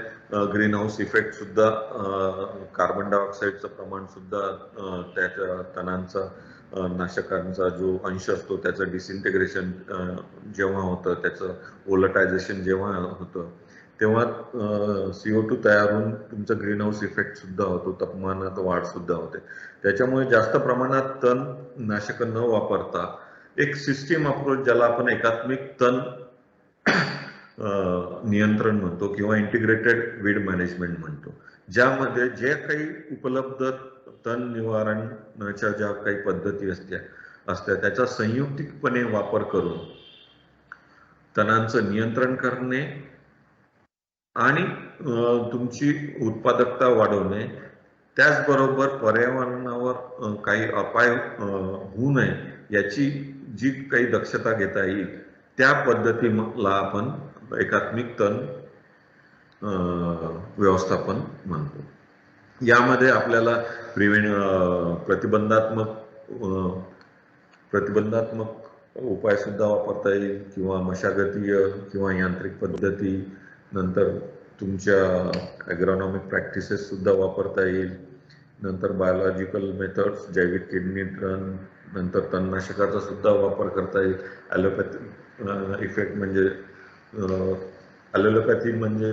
ग्रीन हाऊस इफेक्ट सुद्धा, कार्बन डायऑक्साईडचं प्रमाण सुद्धा त्याच्या तणांचा नाशकांचा जो अंश असतो त्याचं डिसइंटिग्रेशन जेव्हा होतं, त्याचं व्होलटायझेशन जेव्हा होतं, तेव्हा CO2 तयार होऊन तुमचा ग्रीन हाऊस इफेक्ट सुद्धा होतो, तापमानात वाढ सुद्धा होते. त्याच्यामुळे जास्त प्रमाणात तण नाशक न वापरता एक सिस्टीम अप्रोच, ज्याला आपण एकात्मिक तण नियंत्रण म्हणतो किंवा इंटिग्रेटेड वीड मॅनेजमेंट म्हणतो, ज्यामध्ये जे काही उपलब्ध तण निवारणाच्या ज्या काही पद्धती असत्या त्याचा संयुक्तिकपणे वापर करून तणांचं नियंत्रण करणे आणि तुमची उत्पादकता वाढवणे, त्याचबरोबर पर्यावरणावर काही अपाय होऊ नये याची जी काही दक्षता घेता येईल त्या पद्धतीला आपण एकात्मिक तण व्यवस्थापन म्हणतो. यामध्ये आपल्याला प्रतिबंधात्मक उपाय सुद्धा वापरता येईल, किंवा मशागतीय किंवा यांत्रिक पद्धती, नंतर तुमच्या ॲग्रॉनॉमिक प्रॅक्टिसेस सुद्धा वापरता येईल, नंतर बायोलॉजिकल मेथड्स, जैविक कीड नियंत्रण, नंतर तणनाशकाचा सुद्धा वापर करता येईल. ॲलोपॅथी इफेक्ट म्हणजे ॲलोपॅथी म्हणजे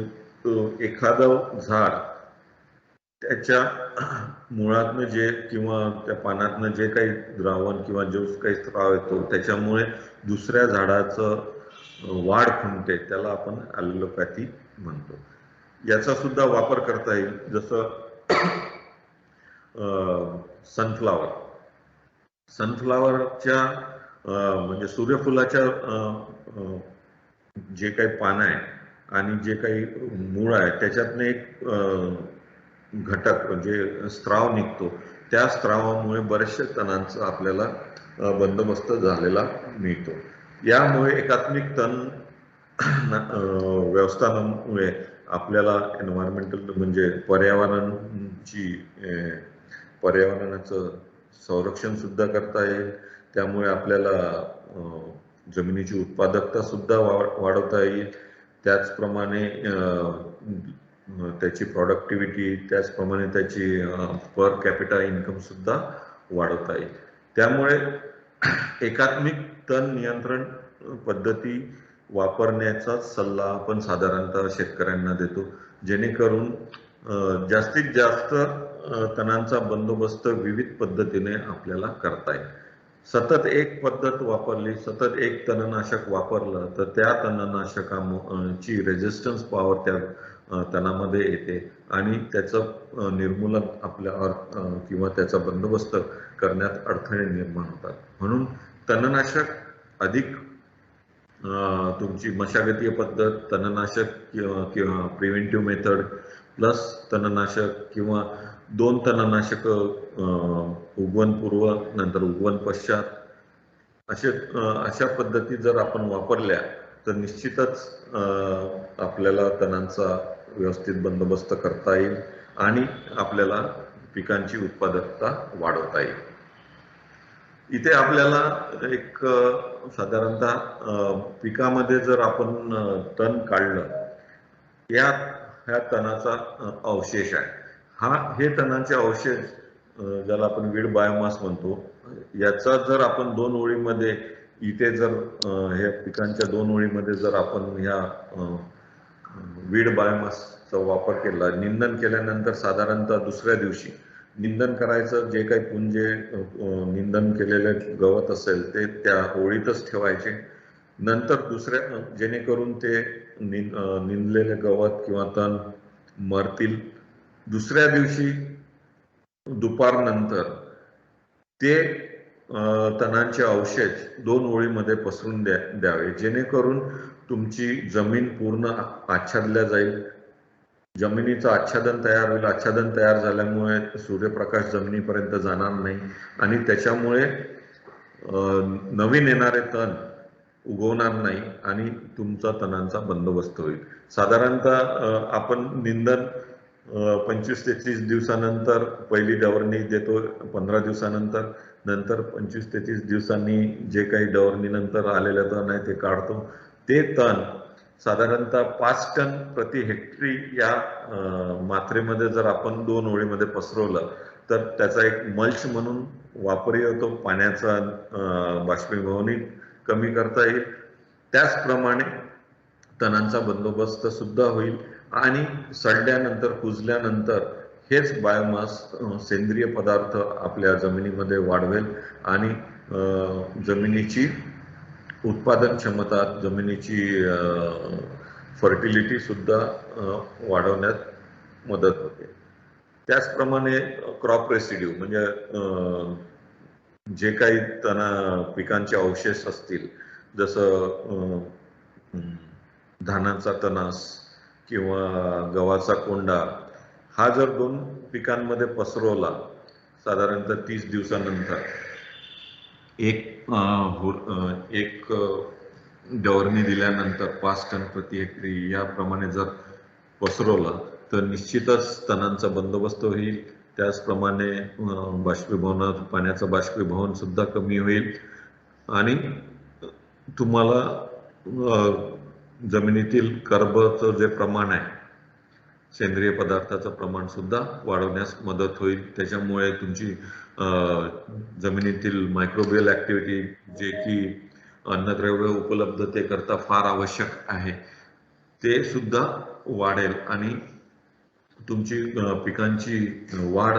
एखादं झाड त्याच्या मुळातनं जे किंवा त्या पानातनं जे काही द्रावण किंवा जो काही स्त्राव येतो त्याच्यामुळे दुसऱ्या झाडाचं वाढ खुंटते, त्याला आपण ॲलोपॅथी म्हणतो. याचा सुद्धा वापर करता येईल. जसं सनफ्लावरच्या म्हणजे सूर्यफुलाच्या जे काही पानं आहे आणि जे काही मूळ आहे त्याच्यातनं एक घटक म्हणजे स्त्राव निघतो. त्या स्त्रावामुळे बरेचशा तणांचा आपल्याला बंदोबस्त झालेला मिळतो. यामुळे एकात्मिक तण व्यवस्थापनामुळे आपल्याला एन्व्हायरमेंटल म्हणजे पर्यावरणाचं संरक्षण सुद्धा करता येईल. त्यामुळे आपल्याला जमिनीची उत्पादकता सुद्धा वाढवता येईल. त्याचप्रमाणे त्याची प्रॉडक्टिव्हिटी, त्याचप्रमाणे त्याची पर कॅपिटा इन्कम सुद्धा वाढवता येईल. त्यामुळे एकात्मिक तण नियंत्रण पद्धती वापरण्याचा सल्ला आपण साधारणतः शेतकऱ्यांना देतो, जेणेकरून जास्तीत जास्त तणांचा बंदोबस्त विविध पद्धतीने आपल्याला करता येईल. सतत एक पद्धत वापरली, सतत एक तणनाशक वापरलं तर त्या तणनाशकाची रेजिस्टन्स पॉवर त्या तणामध्ये येते आणि त्याचं निर्मूलन आपल्या किंवा त्याचा बंदोबस्त करण्यात अडथळे निर्माण होतात. म्हणून तणनाशक अधिक तुमची मशागतीय पद्धत, तणनाशक किंवा प्रिव्हेंटिव्ह मेथड प्लस तणनाशक किंवा 2 तणनाशक उगवण पूर्व नंतर उगवण पश्चात अशा पद्धती जर आपण वापरल्या तर निश्चितच आपल्याला तणांचा व्यवस्थित बंदोबस्त करता येईल आणि आपल्याला पिकांची उत्पादकता वाढवता येईल. इथे आपल्याला एक साधारणतः पिकामध्ये जर आपण तण काढलं, ह्या तणाचा अवशेष आहे. हे तणांचे अवशेष ज्याला आपण वीड बायोमास म्हणतो, याचा जर आपण 2 ओळीमध्ये इथे जर हे पिकांच्या 2 ओळीमध्ये जर आपण ह्या वीड बायोमासचा वापर केला, निंदन केल्यानंतर साधारणतः दुसऱ्या दिवशी निंदन करायचं. जे काही पुंजे निंदन केलेले गवत असेल ते त्या ओळीतच ठेवायचे. नंतर जेणेकरून ते निंदलेले गवत किंवा तण मरतील. दुसऱ्या दिवशी दुपारनंतर ते तणांचे अवशेष 2 ओळीमध्ये पसरून द्यावे, जेणेकरून तुमची जमीन पूर्ण आच्छादल्या जाईल. जमिनीचं आच्छादन तयार होईल. आच्छादन तयार झाल्यामुळे सूर्यप्रकाश जमिनीपर्यंत जाणार नाही आणि त्याच्यामुळे नवीन येणारे तण उगवणार नाही आणि तुमचा तणांचा बंदोबस्त होईल. साधारणतः आपण निंदन 25 ते 30 दिवसानंतर पहिली डवरणी देतो. 15 दिवसानंतर नंतर 25 ते 30 दिवसांनी जे काही डवरणीनंतर आलेलं तण आहे ते काढतो. ते तण साधारणतः 5 टन प्रति हेक्टरी या मात्रेमध्ये जर आपण 2 ओळीमध्ये पसरवलं तर त्याचा एक मल्च म्हणून वापरही होतो. पाण्याचा बाष्पीभवनही कमी करता येईल. त्याचप्रमाणे तणांचा बंदोबस्त सुद्धा होईल आणि सडल्यानंतर कुजल्यानंतर हेच बायोमास सेंद्रिय पदार्थ आपल्या जमिनीमध्ये वाढवेल आणि जमिनीची उत्पादन क्षमता, जमिनीची फर्टिलिटी सुद्धा वाढवण्यात मदत होते. त्याचप्रमाणे क्रॉप रेसिड्यू म्हणजे जे काही पिकांचे अवशेष असतील, जसं धानाचा तणास किंवा गव्हाचा कोंडा, हा जर 2 पिकांमध्ये पसरवला साधारणतः 30 दिवसानंतर एक डवरणी दिल्यानंतर 5 टन प्रति हेक्टरी याप्रमाणे जर पसरवला तर निश्चितच तणांचा बंदोबस्त होईल. त्याचप्रमाणे पाण्याचं बाष्पीभवन सुद्धा कमी होईल आणि तुम्हाला जमिनीतील कर्बचं जे प्रमाण आहे, सेंद्रिय पदार्थाचं प्रमाण सुद्धा वाढवण्यास मदत होईल. त्याच्यामुळे तुमची जमिनीतील मायक्रोबियल ऍक्टिव्हिटी, जे की अन्नद्रव्य उपलब्धतेकरता फार आवश्यक आहे, ते सुद्धा वाढेल आणि तुमची पिकांची वाढ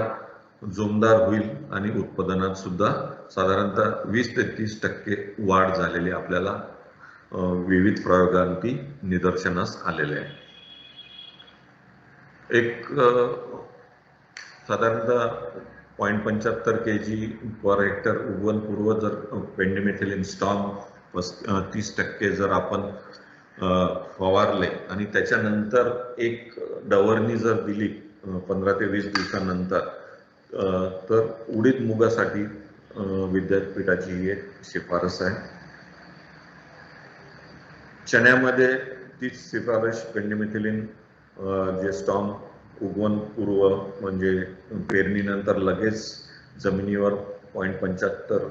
जोमदार होईल आणि उत्पादनात सुद्धा साधारणतः 20 ते 30% वाढ झालेली आपल्याला विविध प्रयोगांती निदर्शनास आलेले आहे. एक साधारणतः 0.75 kg पर हेक्टर उगवणपूर्व जर पेंडिमिथिलिन स्टॉर्म 30% जर आपण फवारले आणि त्याच्यानंतर एक डवरणी जर दिली 15 ते 20 दिवसानंतर, तर उडीद मुगासाठी विद्यापीठाची ही एक शिफारस आहे. चण्यामध्ये तीच शिफारस पेंडिमिथिलिन जे स्टॉर्म उगवणपूर्व म्हणजे पेरणीनंतर लगेच जमिनीवर 0.75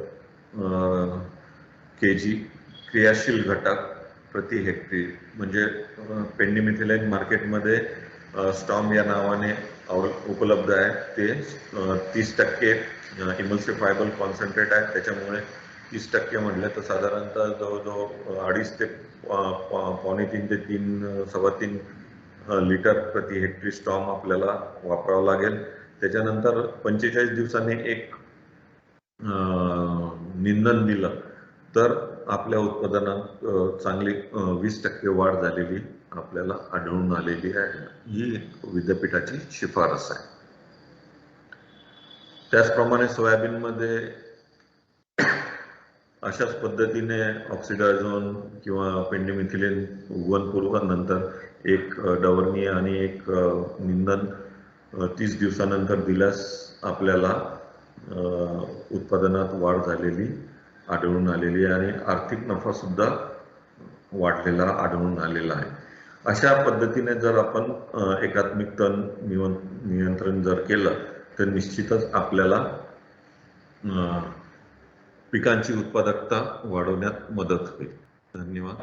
kg क्रियाशील घटक प्रति हेक्टरी म्हणजे पेंडिमिथिलिन मार्केटमध्ये स्टॉर्म या नावाने उपलब्ध आहे. ते 30% इमल्सिफायबल कॉन्सन्ट्रेट आहे. त्याच्यामुळे 30% म्हटलं तर साधारणतः जवळजवळ 2.5 ते 2.25 ते 3 लिटर प्रति हेक्टरी स्टॉर्म आपल्याला वापरावं लागेल. त्याच्यानंतर 45 दिवसांनी एक निंदन दिलं तर आपल्या उत्पादनात चांगली 20% वाढ झालेली आपल्याला आढळून आलेली आहे. ही विद्यापीठाची शिफारस आहे. त्याचप्रमाणे सोयाबीनमध्ये अशाच पद्धतीने ऑक्सिडायझोन किंवा पेंडिमिथिलिन उगवणपूर्व नंतर एक डवरणी आणि एक निंदन 30 दिवसानंतर दिल्यास आपल्याला उत्पादनात वाढ झालेली आढळून आलेली आहे आणि आर्थिक नफा सुद्धा वाढलेला आढळून आलेला आहे. अशा पद्धतीने जर आपण एकात्मिक तण नियंत्रण जर केलं तर निश्चितच आपल्याला पिकांची उत्पादकता वाढवण्यात मदत होईल. धन्यवाद.